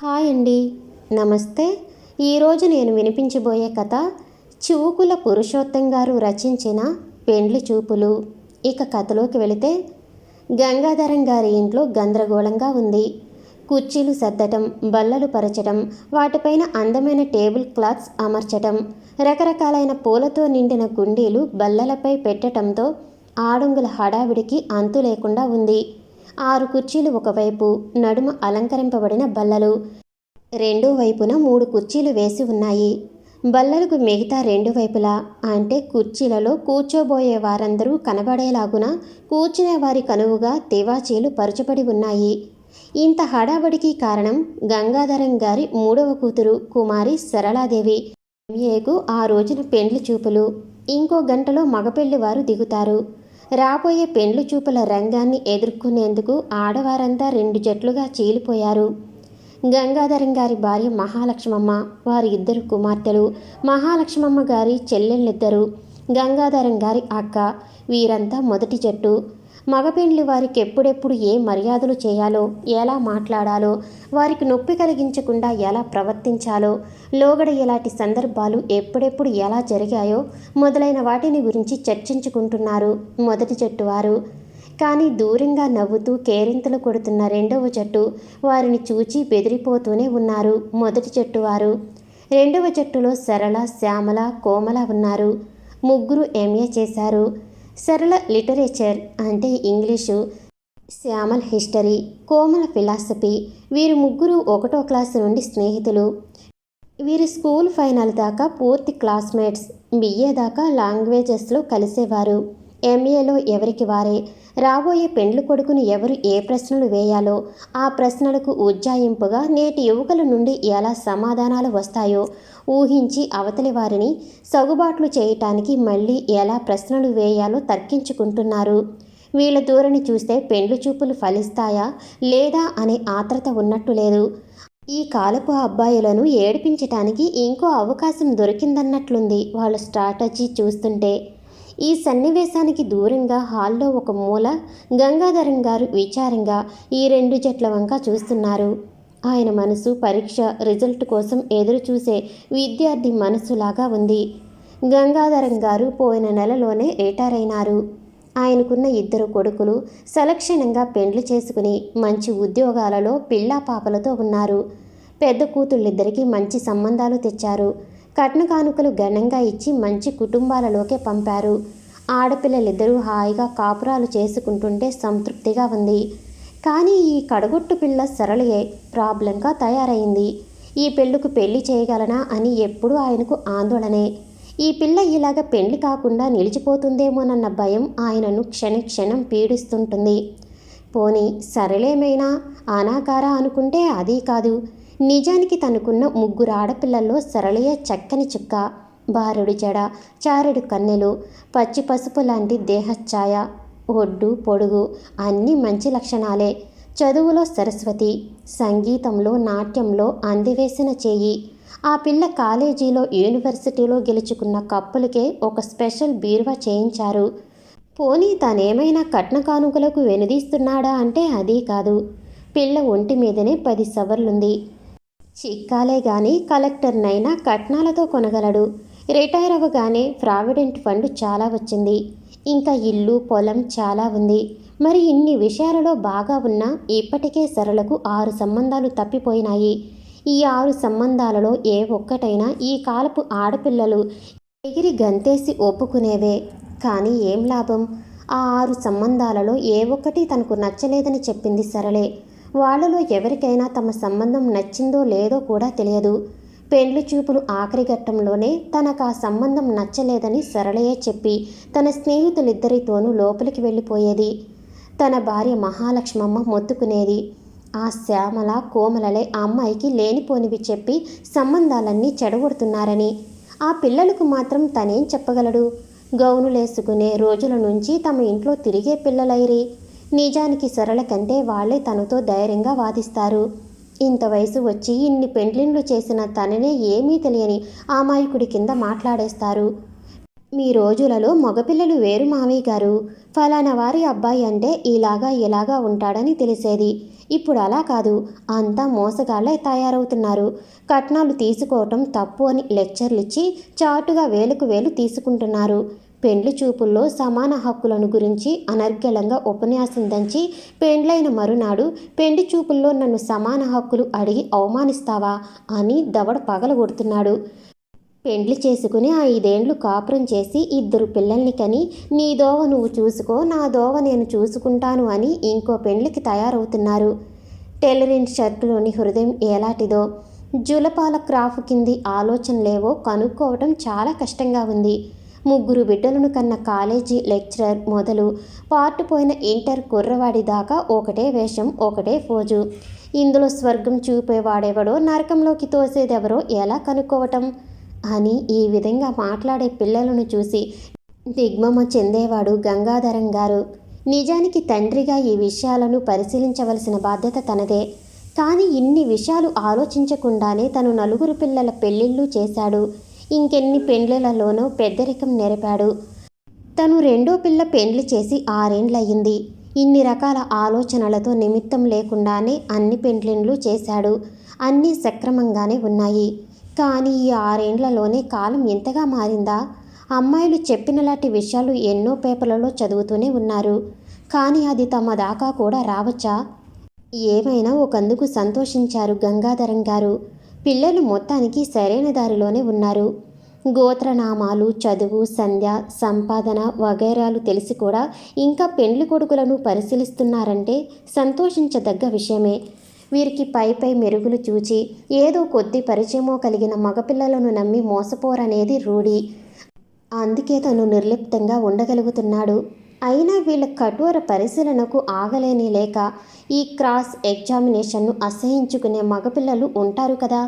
Hi అండి. నమస్తే. ఈరోజు నేను వినిపించబోయే కథ చూకుల పురుషోత్తం గారు రచించిన పెండ్లి చూపులు. ఇక కథలోకి వెళితే, గంగాధరం గారి ఇంట్లో గందరగోళంగా ఉంది. కుర్చీలు సర్దటం, బల్లలు పరచటం, వాటిపైన అందమైన టేబుల్ క్లాత్స్ అమర్చటం, రకరకాలైన పూలతో నిండిన కుండీలు బల్లలపై పెట్టడంతో ఆడంగుల హడావిడికి అంతు లేకుండా ఉంది. 6 కుర్చీలు ఒకవైపు, నడుమ అలంకరింపబడిన బల్లలు రెండో వైపున 3 కుర్చీలు వేసి ఉన్నాయి. బల్లలకు మిగతా 2 వైపులా, అంటే కుర్చీలలో కూర్చోబోయే వారందరూ కనబడేలాగున కూర్చునే వారి కనువుగా తివాచీలు పరుచబడి ఉన్నాయి. ఇంత హడావడికి కారణం గంగాధరం గారి 3వ కూతురు కుమారి సరళాదేవి. ఎంఏకు ఆ రోజున పెండ్లి చూపులు. ఇంకో గంటలో మగపెళ్లి వారు దిగుతారు. రాబోయే పెండ్లి చూపుల రంగాన్ని ఎదుర్కొనేందుకు ఆడవారంతా 2 జట్లుగా చీలిపోయారు. గంగాధరం గారి భార్య మహాలక్ష్మమ్మ, వారి 2 కుమార్తెలు, మహాలక్ష్మమ్మ గారి చెల్లెళ్ళిద్దరు, గంగాధరం గారి అక్క, వీరంతా మొదటి జట్టు. మగపెండ్లి వారికి ఎప్పుడెప్పుడు ఏ మర్యాదలు చేయాలో, ఎలా మాట్లాడాలో, వారికి నొప్పి కలిగించకుండా ఎలా ప్రవర్తించాలో, లోగడ ఎలాంటి సందర్భాలు ఎప్పుడెప్పుడు ఎలా జరిగాయో మొదలైన వాటిని గురించి చర్చించుకుంటున్నారు మొదటి జట్టు వారు. కానీ దూరంగా నవ్వుతూ కేరింతలు కొడుతున్న 2వ జట్టు వారిని చూచి బెదిరిపోతూనే ఉన్నారు మొదటి జట్టు వారు. 2వ జట్టులో సరళ, శ్యామల, కోమల ఉన్నారు. ముగ్గురు ఎంఏ చేశారు. సరళ లిటరేచర్ అంటే ఇంగ్లీషు, శ్యామల్ హిస్టరీ, కోమల ఫిలాసఫీ. వీరు ముగ్గురు 1వ క్లాసు నుండి స్నేహితులు. వీరి స్కూల్ ఫైనల్ దాకా పూర్తి క్లాస్మేట్స్. బిఏ దాకా లాంగ్వేజెస్లో కలిసేవారు. ఎంఏలో ఎవరికి వారే. రాబోయే పెండ్లి కొడుకును ఎవరు ఏ ప్రశ్నలు వేయాలో, ఆ ప్రశ్నలకు ఉజ్జాయింపుగా నేటి యువకుల నుండి ఎలా సమాధానాలు వస్తాయో ఊహించి అవతలి వారిని సగుబాట్లు చేయటానికి మళ్ళీ ఎలా ప్రశ్నలు వేయాలో తర్కించుకుంటున్నారు. వీళ్ళ ధోరణి చూస్తే పెండ్లి చూపులు ఫలిస్తాయా లేదా అనే ఆత్రత ఉన్నట్టు లేదు. ఈ కాలపు అబ్బాయిలను ఏడిపించటానికి ఇంకో అవకాశం దొరికిందన్నట్లుంది వాళ్ళ స్ట్రాటజీ చూస్తుంటే. ఈ సన్నివేశానికి దూరంగా హాల్లో ఒక మూల గంగాధరం గారు విచారంగా ఈ 2 జట్ల వంక చూస్తున్నారు. ఆయన మనసు పరీక్ష రిజల్ట్ కోసం ఎదురు చూసే విద్యార్థి మనసులాగా ఉంది. గంగాధరం గారు పోయిన నెలలోనే రిటైర్ అయినారు. ఆయనకున్న 2 కొడుకులు సలక్షణంగా పెండ్లి చేసుకుని మంచి ఉద్యోగాలలో పిల్లా పాపలతో ఉన్నారు. పెద్ద కూతుళ్ళిద్దరికీ మంచి సంబంధాలు తెచ్చారు. కట్న కానుకలు ఘనంగా ఇచ్చి మంచి కుటుంబాలలోకే పంపారు. ఆడపిల్లలిద్దరూ హాయిగా కాపురాలు చేసుకుంటుంటే సంతృప్తిగా ఉంది. కానీ ఈ కడగొట్టు పిల్ల సరళయే ప్రాబ్లంగా తయారైంది. ఈ పెళ్ళికి పెళ్లి చేయగలనా అని ఎప్పుడూ ఆయనకు ఆందోళనే. ఈ పిల్ల ఇలాగ పెళ్లి కాకుండా నిలిచిపోతుందేమోనన్న భయం ఆయనను క్షణక్షణం పీడిస్తుంటుంది. పోనీ సరళేమైనా అనాకారా అనుకుంటే అదీ కాదు. నిజానికి తనకున్న 3 ఆడపిల్లల్లో సరళయే చక్కని చుక్క. బారెడు జడ, చారెడు కన్నెలు, పచ్చి పసుపు లాంటి దేహఛాయ, ఒడ్డు పొడుగు అన్నీ మంచి లక్షణాలే. చదువులో సరస్వతి, సంగీతంలో నాట్యంలో అందివేసిన చేయి. ఆ పిల్ల కాలేజీలో యూనివర్సిటీలో గెలుచుకున్న కప్పులకే ఒక స్పెషల్ బీరువా చేయించారు. పోనీ తనేమైనా కట్న కానుకలకు వెనుదీస్తున్నాడా అంటే అదీ కాదు. పిల్ల ఒంటి మీదనే 10 సవర్లుంది. చిక్కాలే గాని కలెక్టర్నైనా కట్నాలతో కొనగలడు. రిటైర్ అవ్వగానే ప్రావిడెంట్ ఫండ్ చాలా వచ్చింది. ఇంకా ఇల్లు పొలం చాలా ఉంది. మరి ఇన్ని విషయాలలో బాగా ఉన్నా ఇప్పటికే సరళకు 6 సంబంధాలు తప్పిపోయినాయి. ఈ 6 సంబంధాలలో ఏ ఒక్కటైనా ఈ కాలపు ఆడపిల్లలు ఎగిరి గంతేసి ఒప్పుకునేవే. కానీ ఏం లాభం? ఆ 6 సంబంధాలలో ఏ ఒక్కటి తనకు నచ్చలేదని చెప్పింది సరళే. వాళ్ళలో ఎవరికైనా తమ సంబంధం నచ్చిందో లేదో కూడా తెలియదు. పెండ్లి చూపులు ఆఖరి ఘట్టంలోనే తనకు ఆ సంబంధం నచ్చలేదని సరళయే చెప్పి తన స్నేహితులిద్దరితోనూ లోపలికి వెళ్ళిపోయేది. తన భార్య మహాలక్ష్మమ్మ మొత్తుకునేది. ఆ శ్యామల, కోమలలే ఆ అమ్మాయికి లేనిపోనివి చెప్పి సంబంధాలన్నీ చెడగొడుతున్నారని. ఆ పిల్లలకు మాత్రం తనేం చెప్పగలడు? గౌనులేసుకునే రోజుల నుంచి తమ ఇంట్లో తిరిగే పిల్లలైరి. నిజానికి సరళ కంటే వాళ్లే తనతో ధైర్యంగా వాదిస్తారు. ఇంత వయసు వచ్చి ఇన్ని పెండ్లిండ్లు చేసిన తననే ఏమీ తెలియని అమాయకుడి కింద మాట్లాడేస్తారు. మీ రోజులలో మగపిల్లలు వేరు మావయ్య గారు. ఫలానా వారి అబ్బాయి అంటే ఇలాగా ఉంటాడని తెలిసేది. ఇప్పుడు అలా కాదు, అంతా మోసగాళ్లే తయారవుతున్నారు. కట్నాలు తీసుకోవటం తప్పు అని లెక్చర్లు ఇచ్చి చాటుగా వేలకు వేలు తీసుకుంటున్నారు. పెండ్లి చూపుల్లో సమాన హక్కులను గురించి అనర్గళంగా ఉపన్యాసం దంచి పెండ్లైన మరునాడు పెండ్లి చూపుల్లో నన్ను సమాన హక్కులు అడిగి అవమానిస్తావా అని దవడ పగలగొడుతున్నాడు. పెండ్లి చేసుకుని 5 ఏండ్లు కాపురం చేసి 2 పిల్లల్ని కని నీ దోవ నువ్వు చూసుకో, నా దోవ నేను చూసుకుంటాను అని ఇంకో పెండ్లికి తయారవుతున్నారు. టెయిలరింగ్ షర్టులోని హృదయం ఎలాంటిదో, జులపాల క్రాఫ్ కింది ఆలోచనలేవో కనుక్కోవటం చాలా కష్టంగా ఉంది. 3 బిడ్డలను కన్న కాలేజీ లెక్చరర్ మొదలు పార్టుపోయిన ఇంటర్ కుర్రవాడి దాకా ఒకటే వేషం, ఒకటే ఫోజు. ఇందులో స్వర్గం చూపేవాడెవడో, నరకంలోకి తోసేదెవరో ఎలా కనుక్కోవటం అని ఈ విధంగా మాట్లాడే పిల్లలను చూసి దిగ్భ్రమ చెందేవాడు గంగాధరం గారు. నిజానికి తండ్రిగా ఈ విషయాలను పరిశీలించవలసిన బాధ్యత తనదే. కానీ ఇన్ని విషయాలు ఆలోచించకుండానే తను 4 పిల్లల పెళ్ళిళ్ళు చేశాడు. ఇంకెన్ని పెండ్లిలలోనో పెద్దరికం నెరపాడు. తను 2వ పిల్ల పెండ్లి చేసి 6 ఏండ్లయ్యింది. ఇన్ని రకాల ఆలోచనలతో నిమిత్తం లేకుండానే అన్ని పెండ్లిళ్ళు చేశాడు. అన్నీ సక్రమంగానే ఉన్నాయి. కానీ ఈ 6 ఏండ్లలోనే కాలం ఎంతగా మారిందా? అమ్మాయిలు చెప్పినలాంటి విషయాలు ఎన్నో పేపర్లలో చదువుతూనే ఉన్నారు. కానీ అది తమ దాకా కూడా రావచ్చా? ఏమైనా ఒకందుకు సంతోషించారు గంగాధరం గారు. పిల్లలు మొత్తానికి సరైన దారిలోనే ఉన్నారు. గోత్రనామాలు, చదువు, సంధ్య, సంపాదన వగైరాలు తెలిసి కూడా ఇంకా పెండ్లి కొడుకులను పరిశీలిస్తున్నారంటే సంతోషించదగ్గ విషయమే. వీరికి పై మెరుగులు చూచి ఏదో కొద్ది పరిచయమో కలిగిన మగపిల్లలను నమ్మి మోసపోరనేది రూఢి. అందుకే తను నిర్లిప్తంగా ఉండగలుగుతున్నాడు. అయినా వీళ్ళ కఠోర పరిశీలనకు ఆగలేని లేక ఈ క్రాస్ ఎగ్జామినేషన్ను అసహించుకునే మగపిల్లలు ఉంటారు కదా.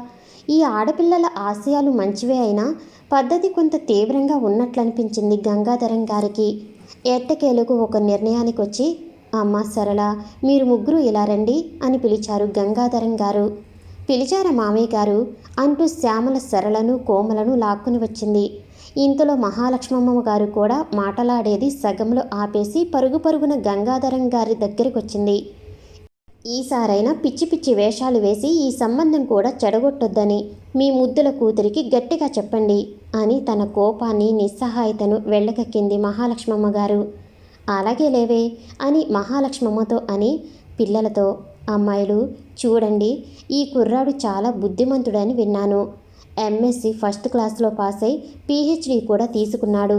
ఈ ఆడపిల్లల ఆశయాలు మంచివే అయినా పద్ధతి కొంత తీవ్రంగా ఉన్నట్లనిపించింది గంగాధరం గారికి. ఎట్టకేలకు ఒక నిర్ణయానికి వచ్చి, అమ్మ సరళ, మీరు 3 ఇలా రండి అని పిలిచారు గంగాధరం గారు. పిలిచారా మామయ్య గారు అంటూ శ్యామల సరళను కోమలను లాక్కుని వచ్చింది. ఇంతలో మహాలక్ష్మమ్మ గారు కూడా మాటలాడేది సగంలో ఆపేసి పరుగు పరుగున గంగాధరం గారి దగ్గరికి వచ్చింది. ఈసారైనా పిచ్చి పిచ్చి వేషాలు వేసి ఈ సంబంధం కూడా చెడగొట్టొద్దని మీ ముద్దుల కూతురికి గట్టిగా చెప్పండి అని తన కోపాన్ని, నిస్సహాయతను వెళ్ళగక్కింది మహాలక్ష్మమ్మ గారు. అలాగే లేవే అని మహాలక్ష్మమ్మతో అని పిల్లలతో, అమ్మాయిలు చూడండి, ఈ కుర్రాడు చాలా బుద్ధిమంతుడని విన్నాను. ఎంఎస్సి ఫస్ట్ క్లాస్లో పాస్ అయి పిహెచ్డి కూడా తీసుకున్నాడు.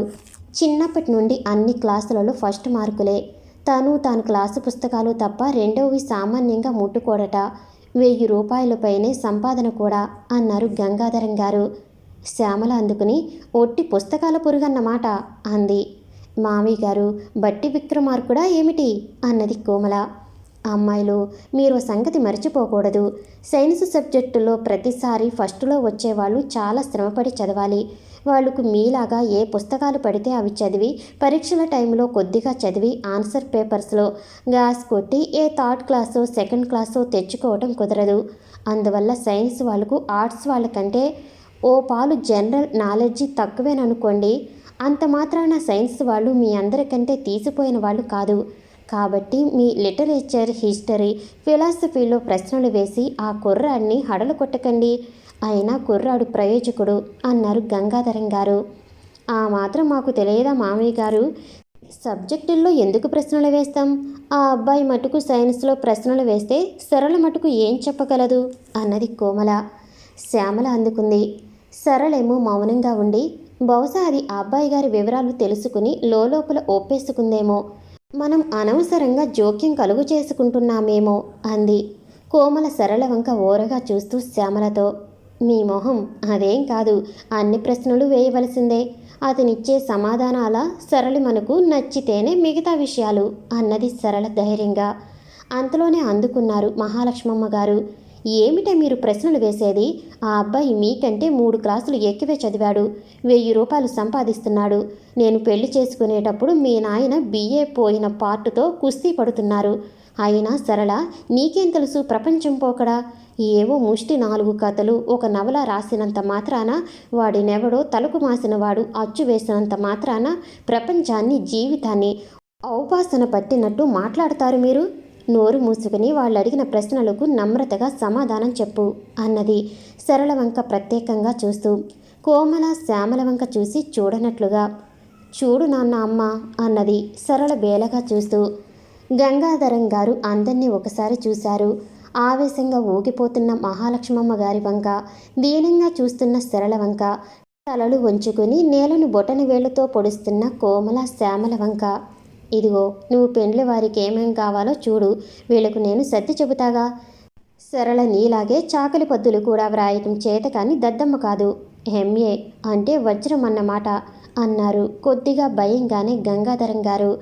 చిన్నప్పటి నుండి అన్ని క్లాసులలో ఫస్ట్ మార్కులే. తాను క్లాసు పుస్తకాలు తప్ప రెండవవి సామాన్యంగా ముట్టుకోడట. 1000 రూపాయలపైనే సంపాదన కూడా అన్నారు గంగాధరం గారు. శ్యామల అందుకుని ఒట్టి పుస్తకాల పురుగన్నమాట అంది. మామయ్య గారు బట్టి విక్రమార్కుడా ఏమిటి అన్నది కోమల. అమ్మాయిలు, మీరు సంగతి మర్చిపోకూడదు. సైన్స్ సబ్జెక్టులో ప్రతిసారి ఫస్టులో వచ్చేవాళ్ళు చాలా శ్రమపడి చదవాలి. వాళ్ళకు మీలాగా ఏ పుస్తకాలు పడితే అవి చదివి పరీక్షల టైంలో కొద్దిగా చదివి ఆన్సర్ పేపర్స్లో గ్యాస్ కొట్టి ఏ థర్డ్ క్లాసో సెకండ్ క్లాసో తెచ్చుకోవటం కుదరదు. అందువల్ల సైన్స్ వాళ్ళకు ఆర్ట్స్ వాళ్ళకంటే ఓ పాలు జనరల్ నాలెడ్జి తక్కువేననుకోండి. అంత మాత్రాన సైన్స్ వాళ్ళు మీ అందరికంటే తీసిపోయిన వాళ్ళు కాదు. కాబట్టి మీ లిటరేచర్, హిస్టరీ, ఫిలాసఫీలో ప్రశ్నలు వేసి ఆ కుర్రాడిని హడలు కొట్టకండి. అయినా కుర్రాడు ప్రయోజకుడు అన్నారు గంగాధరం గారు. ఆ మాత్రం మాకు తెలియదా మామయ్య గారు? సబ్జెక్టుల్లో ఎందుకు ప్రశ్నలు వేస్తాం? ఆ అబ్బాయి మటుకు సైన్స్లో ప్రశ్నలు వేస్తే సరళ మటుకు ఏం చెప్పగలదు అన్నది కోమల. శ్యామల అందుకుంది. సరళేమో మౌనంగా ఉండి బహుశా అది ఆ అబ్బాయి గారి వివరాలు తెలుసుకుని లోపల ఒప్పేసుకుందేమో, మనం అనవసరంగా జోక్యం కలుగు చేసుకుంటున్నామేమో అంది. కోమల సరళ వంక ఓరగా చూస్తూ శ్యామలతో, మీ మొహం అదేం కాదు, అన్ని ప్రశ్నలు వేయవలసిందే. అతనిచ్చే సమాధానాల సరళి మనకు నచ్చితేనే మిగతా విషయాలు అన్నది సరళ ధైర్యంగా. అంతలోనే అందుకున్నారు మహాలక్ష్మమ్మ గారు. ఏమిటే మీరు ప్రశ్నలు వేసేది? ఆ అబ్బాయి మీకంటే 3 క్లాసులు ఎక్కువే చదివాడు. 1000 రూపాయలు సంపాదిస్తున్నాడు. నేను పెళ్లి చేసుకునేటప్పుడు మీ నాయన బిఏ పోయిన పార్టుతో కుస్తీ పడుతున్నారు. అయినా సరళ, నీకేం తెలుసు ప్రపంచం పోకడా? ఏవో ముష్టి 4 కథలు, ఒక నవల రాసినంత మాత్రాన, వాడినెవడో తలకు మాసినవాడు అచ్చు వేసినంత మాత్రాన ప్రపంచాన్ని, జీవితాన్ని ఔపాసన పట్టినట్టు మాట్లాడతారు మీరు నోరు మూసుకుని వాళ్ళు అడిగిన ప్రశ్నలకు నమ్రతగా సమాధానం చెప్పు అన్నది సరళ వంక ప్రత్యేకంగా చూస్తూ. కోమల శ్యామల వంక చూసి చూడనట్లుగా. చూడు నాన్న అమ్మ అన్నది సరళ బేలగా చూస్తూ. గంగాధరం గారు అందరినీ ఒకసారి చూశారు. ఆవేశంగా ఊగిపోతున్న మహాలక్ష్మమ్మ గారి వంక, దీనంగా చూస్తున్న సరళ వంక, తలలు వంచుకుని నేలను బొటన వేళ్లతో పొడుస్తున్న కోమల శ్యామల వంక. ఇదిగో నువ్వు పెండ్లి వారికి ఏమేం కావాలో చూడు, వీళ్లకు నేను సర్ది చెబుతాగా. సరళ నీలాగే చాకలి పద్దులు కూడా వ్రాయటం చేత కానీ దద్దమ్మ కాదు. ఎంఏ అంటే వజ్రం అన్నమాట అన్నారు కొద్దిగా భయంగానే గంగాధరం గారు.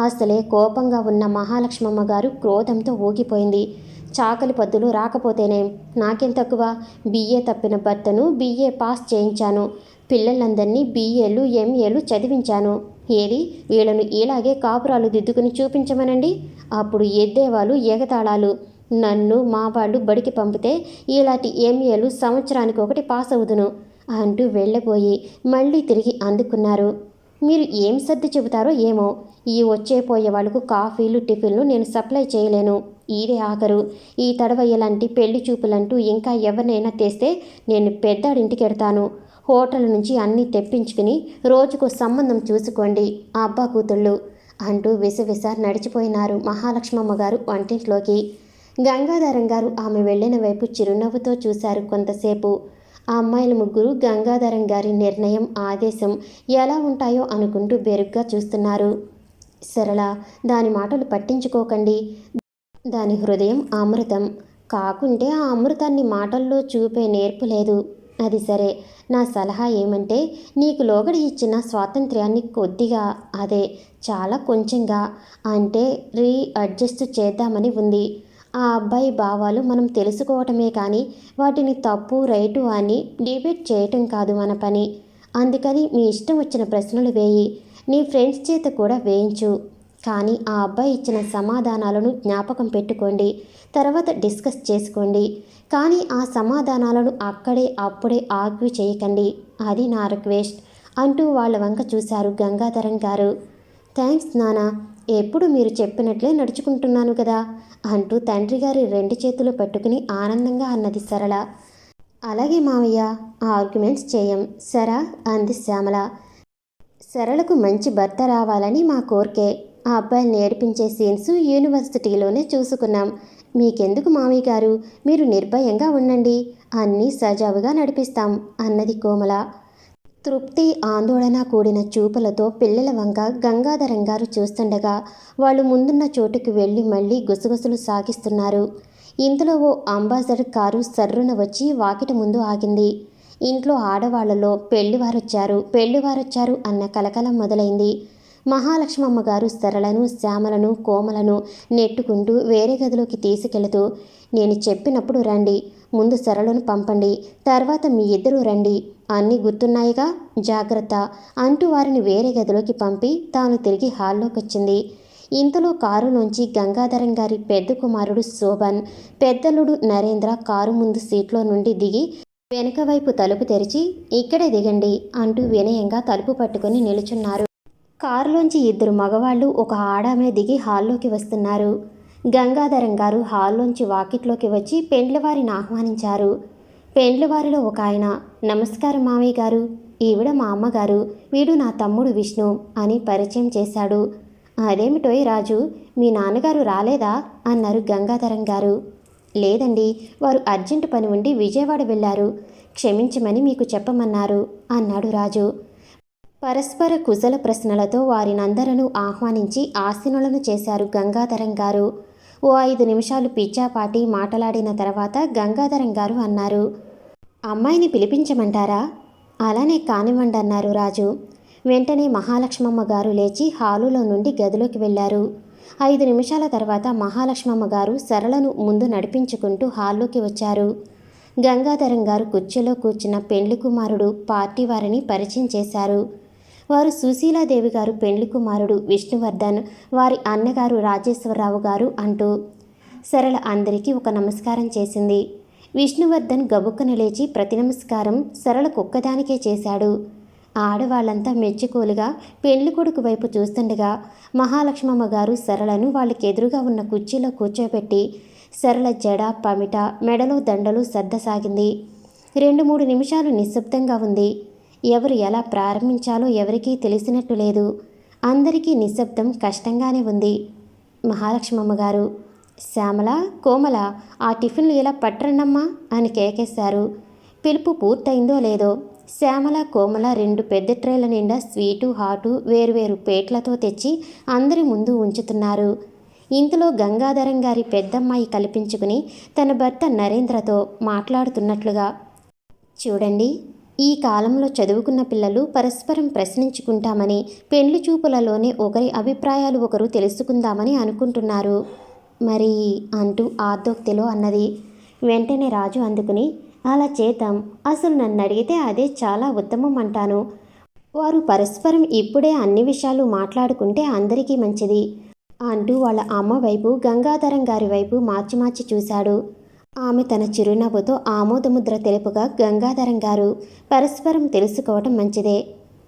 అసలే కోపంగా ఉన్న మహాలక్ష్మమ్మ గారు క్రోధంతో ఊగిపోయింది. చాకలి పద్దులు రాకపోతేనేం, నాకేం తక్కువ? బిఏ తప్పిన భర్తను బిఏ పాస్ చేయించాను, పిల్లలందరినీ బిఏలు ఎంఏలు చదివించాను. ఏది వీళ్ళను ఇలాగే కాపురాలు దిద్దుకుని చూపించమనండి, అప్పుడు ఎద్దేవాళ్ళు ఎగతాళాలు. నన్ను మా వాళ్ళు బడికి పంపితే ఇలాంటి ఎంఏలు సంవత్సరానికి ఒకటి పాస్ అవుదును అంటూ వెళ్ళబోయి మళ్ళీ తిరిగి అందుకున్నారు. మీరు ఏం సర్ది చెబుతారో ఏమో, ఈ వచ్చేపోయే వాళ్ళకు కాఫీలు టిఫిన్లు నేను సప్లై చేయలేను. ఇదే ఆఖరు. ఈ తడవ ఇలాంటి పెళ్లి చూపులంటూ ఇంకా ఎవరినైనా తెస్తే నేను పెద్దాడింటికి ఎడతాను. హోటల్ నుంచి అన్నీ తెప్పించుకుని రోజుకో సంబంధం చూసుకోండి అబ్బా కూతుళ్ళు అంటూ విసవిస నడిచిపోయినారు మహాలక్ష్మమ్మ గారు వంటింట్లోకి. గంగాధరం గారు ఆమె వెళ్ళిన వైపు చిరునవ్వుతో చూశారు కొంతసేపు. ఆ అమ్మాయిల ముగ్గురు గంగాధరం గారి నిర్ణయం, ఆదేశం ఎలా ఉంటాయో అనుకుంటూ బెరుగ్గా చూస్తున్నారు. సరళ, దాని మాటలు పట్టించుకోకండి. దాని హృదయం అమృతం. కాకుంటే ఆ అమృతాన్ని మాటల్లో చూపే నేర్పు లేదు. అది సరే, నా సలహా ఏమంటే, నీకు లోగడ ఇచ్చిన స్వాతంత్ర్యాన్ని కొద్దిగా, అదే చాలా కొంచెంగా అంటే అడ్జస్ట్ చేద్దామని ఉంది. ఆ అబ్బాయి భావాలు మనం తెలుసుకోవటమే కానీ వాటిని తప్పు రైటు అని డిబేట్ చేయటం కాదు మన పని. అందుకని మీ ఇష్టం వచ్చిన ప్రశ్నలు వేయి, నీ ఫ్రెండ్స్ చేత కూడా వేయించు. కానీ ఆ అబ్బాయి ఇచ్చిన సమాధానాలను జ్ఞాపకం పెట్టుకోండి, తర్వాత డిస్కస్ చేసుకోండి. కానీ ఆ సమాధానాలను అప్పుడే ఆర్గ్యూ చేయకండి, అది నా రిక్వెస్ట్ అంటూ వాళ్ళ వంక చూశారు గంగాధరం గారు. థ్యాంక్స్ నానా, ఎప్పుడు మీరు చెప్పినట్లే నడుచుకుంటున్నాను కదా అంటూ తండ్రి గారి 2 చేతులు పట్టుకుని ఆనందంగా అన్నది సరళ. అలాగే మావయ్య, ఆర్గ్యుమెంట్స్ చేయం సరా అంది శ్యామల. సరళకు మంచి భర్త రావాలని మా కోరికే. ఆ అబ్బాయిని ఏడిపించే సీన్స్ యూనివర్సిటీలోనే చూసుకున్నాం. మీకెందుకు మామయ్య గారు, మీరు నిర్భయంగా ఉండండి, అన్నీ సజావుగా నడిపిస్తాం అన్నది కోమల. తృప్తి ఆందోళన కూడిన చూపులతో పిల్లల వంక గంగాధరం గారు చూస్తుండగా వాళ్ళు ముందున్న చోటుకు వెళ్ళి మళ్ళీ గుసగుసలు సాగిస్తున్నారు. ఇంతలో ఓ అంబాసడర్ కారు సర్రున వచ్చి వాకిటి ముందు ఆగింది. ఇంట్లో ఆడవాళ్లలో పెళ్లివారొచ్చారు అన్న కలకలం మొదలైంది. మహాలక్ష్మమ్మ గారు సరళను, శ్యామలను, కోమలను నెట్టుకుంటూ వేరే గదిలోకి తీసుకెళుతూ, నేను చెప్పినప్పుడు రండి, ముందు సరళను పంపండి, తర్వాత మీ ఇద్దరూ రండి, అన్నీ గుర్తున్నాయిగా, జాగ్రత్త అంటూ వారిని వేరే గదిలోకి పంపి తాను తిరిగి హాల్లోకి వచ్చింది. ఇంతలో కారులోంచి గంగాధరం గారి పెద్ద కుమారుడు శోభన్, పెద్దలుడు నరేంద్ర కారు ముందు సీట్లో నుండి దిగి వెనక వైపు తలుపు తెరిచి, ఇక్కడే దిగండి అంటూ వినయంగా తలుపు పట్టుకుని నిలుచున్నారు. కారులోంచి 2 మగవాళ్ళు, ఒక ఆడామే దిగి హాల్లోకి వస్తున్నారు. గంగాధరం గారు హాల్లోంచి వాకిట్లోకి వచ్చి పెండ్లివారిని ఆహ్వానించారు. పెండ్లివారిలో ఒక ఆయన, నమస్కారం మామయ్య గారు, ఈవిడ మా అమ్మగారు, వీడు నా తమ్ముడు విష్ణు అని పరిచయం చేశాడు. అదేమిటోయ్ రాజు, మీ నాన్నగారు రాలేదా అన్నారు గంగాధరం గారు. లేదండి, వారు అర్జెంటు పని ఉండి విజయవాడ వెళ్ళారు, క్షమించమని మీకు చెప్పమన్నారు అన్నాడు రాజు. పరస్పర కుశల ప్రశ్నలతో వారినందరూ ఆహ్వానించి ఆసీనులను చేశారు గంగాధరం గారు. ఓ 5 నిమిషాలు పిచ్చాపాటి మాటలాడిన తర్వాత గంగాధరం గారు అన్నారు, అమ్మాయిని పిలిపించమంటారా? అలానే కానివ్వండి అన్నారు రాజు. వెంటనే మహాలక్ష్మమ్మ గారు లేచి హాలులో నుండి గదిలోకి వెళ్ళారు. 5 నిమిషాల తర్వాత మహాలక్ష్మమ్మ గారు సరళను ముందు నడిపించుకుంటూ హాల్లోకి వచ్చారు. గంగాధరం గారు కుర్చీలో కూర్చున్న పెండ్లి కుమారుడు పార్టీ వారిని పరిచయం చేశారు. వారు సుశీలాదేవి గారు పెండ్లి కుమారుడు విష్ణువర్ధన్, వారి అన్నగారు రాజేశ్వరరావు గారు అంటూ. సరళ అందరికీ ఒక నమస్కారం చేసింది. విష్ణువర్ధన్ గబుక్కన లేచి ప్రతి నమస్కారం సరళ కుక్కదానికే చేశాడు. ఆడవాళ్ళంతా మెచ్చుకోలుగా పెళ్లికొడుకు వైపు చూస్తుండగా మహాలక్ష్మమ్మ గారు సరళను వాళ్ళకి ఎదురుగా ఉన్న కుర్చీలో కూర్చోబెట్టి సరళ జడ పమిట మెడలో దండలు సర్దసాగింది. 2-3 నిమిషాలు నిశ్శబ్దంగా ఉంది. ఎవరు ఎలా ప్రారంభించాలో ఎవరికీ తెలిసినట్టు లేదు. అందరికీ నిశ్శబ్దం కష్టంగానే ఉంది. మహాలక్ష్మమ్మ గారు, శ్యామల, కోమల, ఆ టిఫిన్లు ఇలా పట్టరండమ్మా అని కేకేశారు. పిలుపు పూర్తయిందో లేదో శ్యామల కోమల 2 పెద్ద ట్రేల నిండా స్వీటు హాటు వేరువేరు పేట్లతో తెచ్చి అందరి ముందు ఉంచుతున్నారు. ఇంతలో గంగాధరం గారి పెద్దమ్మాయి కల్పించుకుని తన భర్త నరేంద్రతో మాట్లాడుతున్నట్లుగా, చూడండి, ఈ కాలంలో చదువుకున్న పిల్లలు పరస్పరం ప్రశ్నించుకుంటామని, పెండ్లి చూపులలోనే ఒకరి అభిప్రాయాలు ఒకరు తెలుసుకుందామని అనుకుంటున్నారు మరి అంటూ ఆర్దోక్తిలో అన్నది. వెంటనే రాజు అందుకుని, అలా చేద్దాం, అసలు నన్ను అడిగితే అదే చాలా ఉత్తమం అంటాను. వారు పరస్పరం ఇప్పుడే అన్ని విషయాలు మాట్లాడుకుంటే అందరికీ మంచిది అంటూ వాళ్ళ అమ్మ వైపు గంగాధరం గారి వైపు మార్చి మార్చి చూశాడు. ఆమె తన చిరునవ్వుతో ఆమోదముద్ర తెలుపుగా, గంగాధరం గారు, పరస్పరం తెలుసుకోవటం మంచిదే,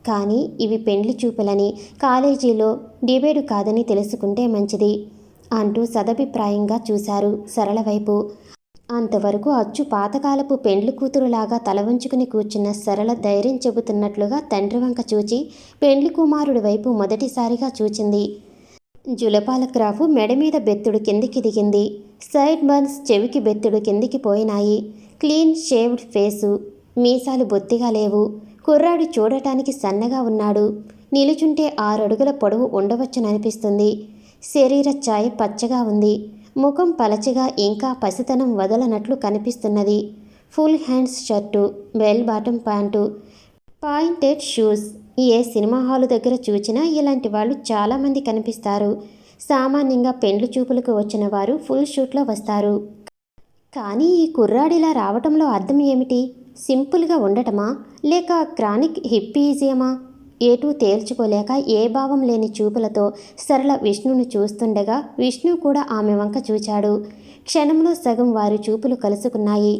కానీ ఇవి పెండ్లి చూపులని, కాలేజీలో డిబేటు కాదని తెలుసుకుంటే మంచిది అంటూ సదభిప్రాయంగా చూశారు సరళ వైపు. అంతవరకు అచ్చు పాతకాలపు పెండ్లి కూతురులాగా తలవంచుకుని కూర్చున్న సరళ ధైర్యం చెబుతున్నట్లుగా తండ్రి వంక చూచి పెండ్లి కుమారుడి వైపు మొదటిసారిగా చూచింది. జులపాల క్రాఫు మెడ మీద బెత్తుడు కిందికి దిగింది. సైడ్ బన్స్ చెవికి బెత్తుడు కిందికి పోయినాయి. క్లీన్ షేవ్డ్ ఫేసు, మీసాలు బొత్తిగా లేవు. కుర్రాడు చూడటానికి సన్నగా ఉన్నాడు. నిలుచుంటే 6 అడుగుల పొడవు ఉండవచ్చుననిపిస్తుంది. శరీర ఛాయ పచ్చగా ఉంది. ముఖం పలచగా ఇంకా పసితనం వదలనట్లు కనిపిస్తున్నది. Full hands shirt, bell bottom pant, pointed shoes. ఏ సినిమా హాలు దగ్గర చూచినా ఇలాంటి వాళ్ళు చాలామంది కనిపిస్తారు. సామాన్యంగా పెండ్లి చూపులకు వచ్చిన వారు ఫుల్ షూట్లో వస్తారు. కానీ ఈ కుర్రాడిలా రావటంలో అర్థం ఏమిటి? సింపుల్గా ఉండటమా, లేక క్రానిక్ హిప్పీజియమా? ఏటూ తేల్చుకోలేక ఏ భావం లేని చూపులతో సరళ విష్ణును చూస్తుండగా విష్ణు కూడా ఆమె వంక చూచాడు. క్షణంలో సగం వారి చూపులు కలుసుకున్నాయి.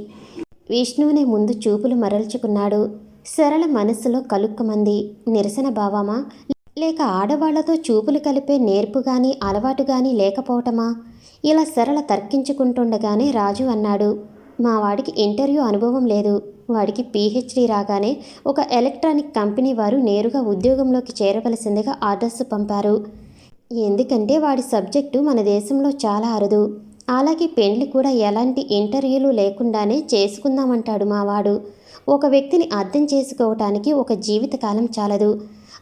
విష్ణువునే ముందు చూపులు మరల్చుకున్నాడు. సరళ మనస్సులో కలుక్కుమంది. నిరసన భావమా, లేక ఆడవాళ్లతో చూపులు కలిపే నేర్పు గాని అలవాటు గాని లేకపోవటమా? ఇలా సరళ తర్కించుకుంటుండగానే రాజు అన్నాడు, మా వాడికి ఇంటర్వ్యూ అనుభవం లేదు. వాడికి PhD రాగానే ఒక ఎలక్ట్రానిక్ కంపెనీ వారు నేరుగా ఉద్యోగంలోకి చేరవలసిందిగా ఆర్డర్స్ పంపారు. ఎందుకంటే వాడి సబ్జెక్టు మన దేశంలో చాలా అరుదు. అలాగే పెండ్లి కూడా ఎలాంటి ఇంటర్వ్యూలు లేకుండానే చేసుకుందామంటాడు మావాడు. ఒక వ్యక్తిని అర్థం చేసుకోవటానికి ఒక జీవితకాలం చాలదు.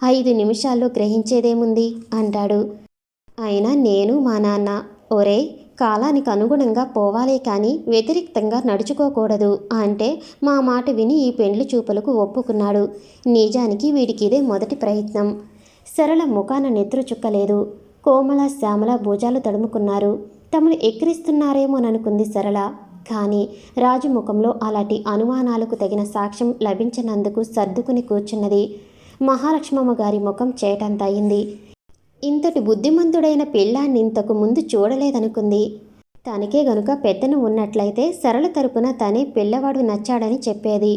5 నిమిషాల్లో గ్రహించేదేముంది అంటాడు. అయినా నేను మా నాన్న, ఒరే, కాలానికి అనుగుణంగా పోవాలే కానీ వ్యతిరేక్తంగా నడుచుకోకూడదు అంటే మా మాట విని ఈ పెండ్లి చూపులకు ఒప్పుకున్నాడు. నిజానికి వీడికి ఇదే మొదటి ప్రయత్నం. సరళ ముఖాన నెత్తురు చుక్కలేదు. కోమల శ్యామల భుజాలు తడుముకున్నారు. తమను ఎక్కిరిస్తున్నారేమోననుకుంది సరళ. కానీ రాజు ముఖంలో అలాంటి అనుమానాలకు తగిన సాక్ష్యం లభించినందుకు సర్దుకుని కూర్చున్నది. మహాలక్ష్మమ్మ గారి ముఖం చేటంత అయింది. ఇంతటి బుద్ధిమంతుడైన పిల్లాన్ని ఇంతకు ముందు చూడలేదనుకుంది. తనకే గనుక పెద్దను ఉన్నట్లయితే సరళ తరపున తనే పిల్లవాడు నచ్చాడని చెప్పేది.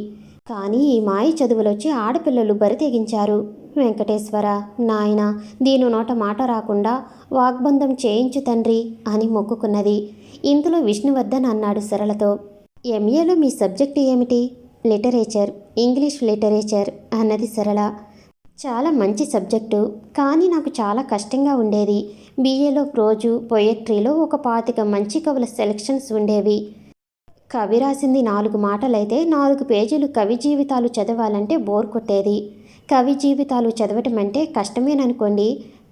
కానీ ఈ మాయ చదువులొచ్చి ఆడపిల్లలు బరి తెగించారు. వెంకటేశ్వర, నాయన, దీని నోట మాట రాకుండా వాగ్బంధం చేయించు తండ్రి అని మొక్కుకున్నది. ఇంతలో విష్ణువర్ధన్ అన్నాడు సరళతో, MAలో మీ సబ్జెక్టు ఏమిటి? లిటరేచర్, ఇంగ్లీష్ లిటరేచర్ అన్నది సరళ. చాలా మంచి సబ్జెక్టు, కానీ నాకు చాలా కష్టంగా ఉండేది. BAలో ప్రోజు, పొయట్రీలో ఒక 25 మంచి కవుల సెలక్షన్స్ ఉండేవి. కవి రాసింది 4 మాటలైతే 4 పేజీలు కవి జీవితాలు చదవాలంటే బోర్ కొట్టేది. కవి జీవితాలు చదవటం అంటే కష్టమేననుకోండి,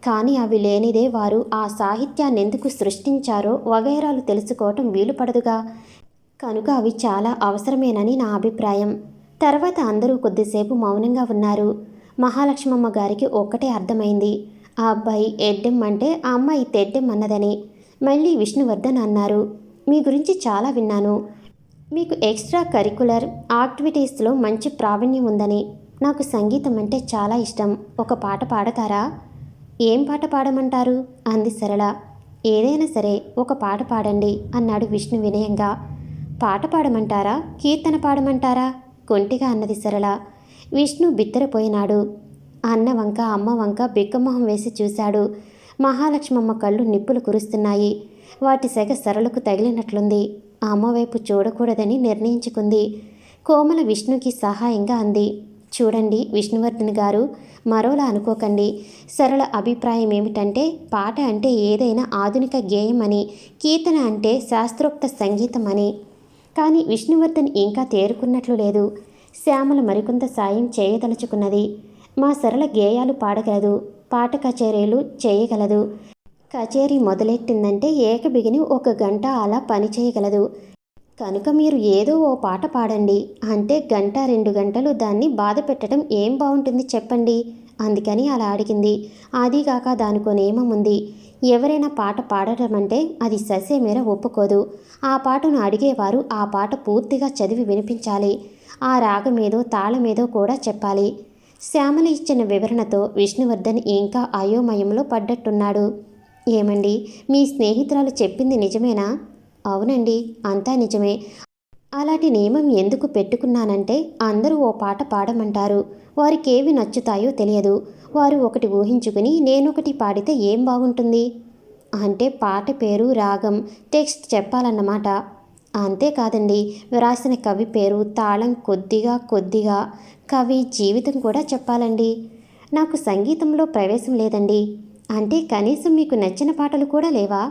కానీ అవి లేనిదే వారు ఆ సాహిత్యాన్ని ఎందుకు సృష్టించారో వగైరాలు తెలుసుకోవటం వీలు పడదుగా. కనుక అవి చాలా అవసరమేనని నా అభిప్రాయం. తర్వాత అందరూ కొద్దిసేపు మౌనంగా ఉన్నారు. మహాలక్ష్మమ్మ గారికి ఒక్కటే అర్థమైంది. ఆ అబ్బాయి ఎడ్డెం అంటే ఆ అమ్మాయి తెడ్డెం అన్నదని. మళ్ళీ విష్ణువర్ధన్ అన్నారు, మీ గురించి చాలా విన్నాను. మీకు ఎక్స్ట్రా కరికులర్ యాక్టివిటీస్లో మంచి ప్రావీణ్యం ఉందని. నాకు సంగీతం అంటే చాలా ఇష్టం. ఒక పాట పాడతారా? ఏం పాట పాడమంటారు అంది సరళ. ఏదైనా సరే ఒక పాట పాడండి అన్నాడు విష్ణు వినయంగా. పాట పాడమంటారా, కీర్తన పాడమంటారా కొంటిగా అన్నది సరళ. విష్ణు బిత్తరపోయినాడు. అన్న వంక అమ్మ వంక బిక్కమొహం వేసి చూశాడు. మహాలక్ష్మమ్మ కళ్ళు నిప్పులు కురుస్తున్నాయి. వాటి సెగ సరళకు తగిలినట్లుంది. అమ్మ వైపు చూడకూడదని నిర్ణయించుకుంది. కోమల విష్ణుకి సహాయంగా అంది. చూడండి విష్ణువర్ధన్ గారు, మరోలా అనుకోకండి. సరళ అభిప్రాయం ఏమిటంటే పాట అంటే ఏదైనా ఆధునిక గేయం అని, కీర్తన అంటే శాస్త్రోక్త సంగీతం అని. కానీ విష్ణువర్ధన్ ఇంకా తేరుకున్నట్లు లేదు. శ్యామల మరికొంత సాయం చేయదలుచుకున్నది. మా సరళ గేయాలు పాడగలదు, పాట కచేరీలు చేయగలదు. కచేరీ మొదలెట్టిందంటే ఏకబిగిని 1 గంట అలా పని చేయగలదు. కనుక మీరు ఏదో ఓ పాట పాడండి. అంటే 1-2 గంటలు దాన్ని బాధ పెట్టడం ఏం బాగుంటుంది చెప్పండి. అందుకని అలా అడిగింది. అదీగాక దానికో నియమం ఉంది. ఎవరైనా పాట పాడటం అంటే అది ససేమీర ఒప్పుకోదు. ఆ పాటను అడిగేవారు ఆ పాట పూర్తిగా చదివి వినిపించాలి. ఆ రాగమేదో తాళమేదో కూడా చెప్పాలి. శ్యామల ఇచ్చిన వివరణతో విష్ణువర్ధన్ ఇంకా అయోమయంలో పడ్డట్టున్నాడు. ఏమండి, మీ స్నేహితురాలు చెప్పింది నిజమేనా? అవునండి, అంతా నిజమే. అలాంటి నియమం ఎందుకు పెట్టుకున్నానంటే అందరూ ఓ పాట పాడమంటారు. వారికేవి నచ్చుతాయో తెలియదు. వారు ఒకటి ఊహించుకుని నేనొకటి పాడితే ఏం బాగుంటుంది? అంటే పాట పేరు, రాగం, టెక్స్ట్ చెప్పాలన్నమాట. అంతేకాదండి, వ్రాసిన కవి పేరు, తాళం కొద్దిగా కవి జీవితం కూడా చెప్పాలండి. నాకు సంగీతంలో ప్రవేశం లేదండి. అంటే కనీసం మీకు నచ్చిన పాటలు కూడా లేవా?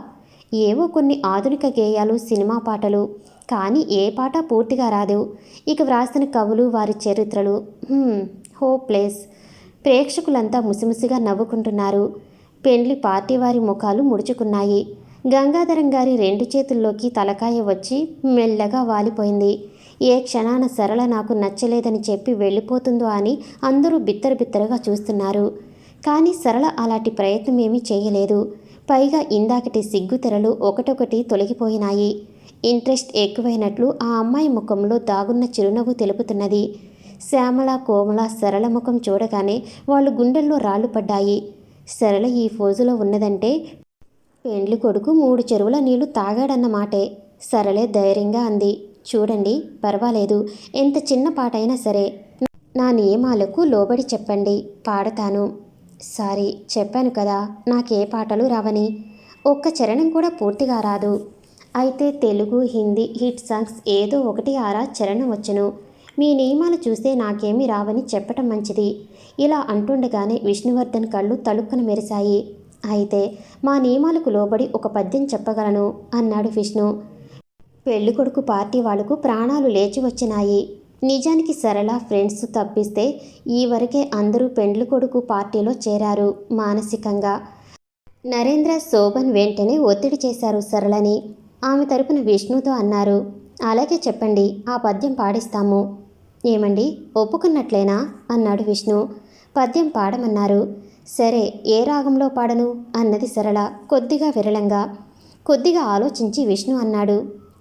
ఏవో కొన్ని ఆధునిక గేయాలు, సినిమా పాటలు, కానీ ఏ పాట పూర్తిగా రాదు. ఇక వ్రాసిన కవులు, వారి చరిత్రలు హోప్లెస్. ప్రేక్షకులంతా ముసిముసిగా నవ్వుకుంటున్నారు. పెండ్లి పార్టీ వారి ముఖాలు ముడుచుకున్నాయి. గంగాధరం గారి 2 చేతుల్లోకి తలకాయ వచ్చి మెల్లగా వాలిపోయింది. ఏ క్షణాన సరళ నాకు నచ్చలేదని చెప్పి వెళ్ళిపోతుందో అని అందరూ బిత్తరగా చూస్తున్నారు. కానీ సరళ అలాంటి ప్రయత్నం ఏమీ చేయలేదు. పైగా ఇందాకటి సిగ్గుతెరలు ఒకటొకటి తొలగిపోయినాయి. ఇంట్రెస్ట్ ఎక్కువైనట్లు ఆ అమ్మాయి ముఖంలో దాగున్న చిరునవ్వు తెలుపుతున్నది. శ్యామల, కోమల సరళ ముఖం చూడగానే వాళ్ళు గుండెల్లో రాళ్లు పడ్డాయి. సరళ ఈ ఫోజులో ఉన్నదంటే పెండ్లి కొడుకు 3 చెరువుల నీళ్లు తాగాడన్నమాటే. సరళే ధైర్యంగా అంది. చూడండి, పర్వాలేదు, ఎంత చిన్న పాటైనా సరే నా నియమాలకు లోబడి చెప్పండి, పాడతాను. సారీ, చెప్పాను కదా నాకే పాటలు రావని. ఒక్క చరణం కూడా పూర్తిగా రాదు. అయితే తెలుగు, హిందీ హిట్ సాంగ్స్ ఏదో 1-6 చరణం వచ్చును. మీ నియమాలు చూస్తే నాకేమీ రావని చెప్పటం మంచిది. ఇలా అంటుండగానే విష్ణువర్ధన్ కళ్ళు తళుక్కున మెరిశాయి. అయితే మా నియమాలకు లోబడి ఒక పద్యం చెప్పగలను అన్నాడు విష్ణు. పెళ్ళికొడుకు పార్టీ వాళ్లకు ప్రాణాలు లేచి వచ్చినాయి. నిజానికి సరళ ఫ్రెండ్స్ తప్పిస్తే ఈ వరకే అందరూ పెండ్లికొడుకు పార్టీలో చేరారు మానసికంగా. నరేంద్ర, శోభన్ వెంటనే ఒత్తిడి చేశారు సరళని. ఆమె తరపున విష్ణుతో అన్నారు, అలాగే చెప్పండి, ఆ పద్యం పాడిస్తాము. ఏమండి, ఒప్పుకున్నట్లేనా అన్నాడు విష్ణు. పద్యం పాడమన్నారు. సరే, ఏ రాగంలో పాడను అన్నది సరళ కొద్దిగా విరళంగా. కొద్దిగా ఆలోచించి విష్ణు అన్నాడు,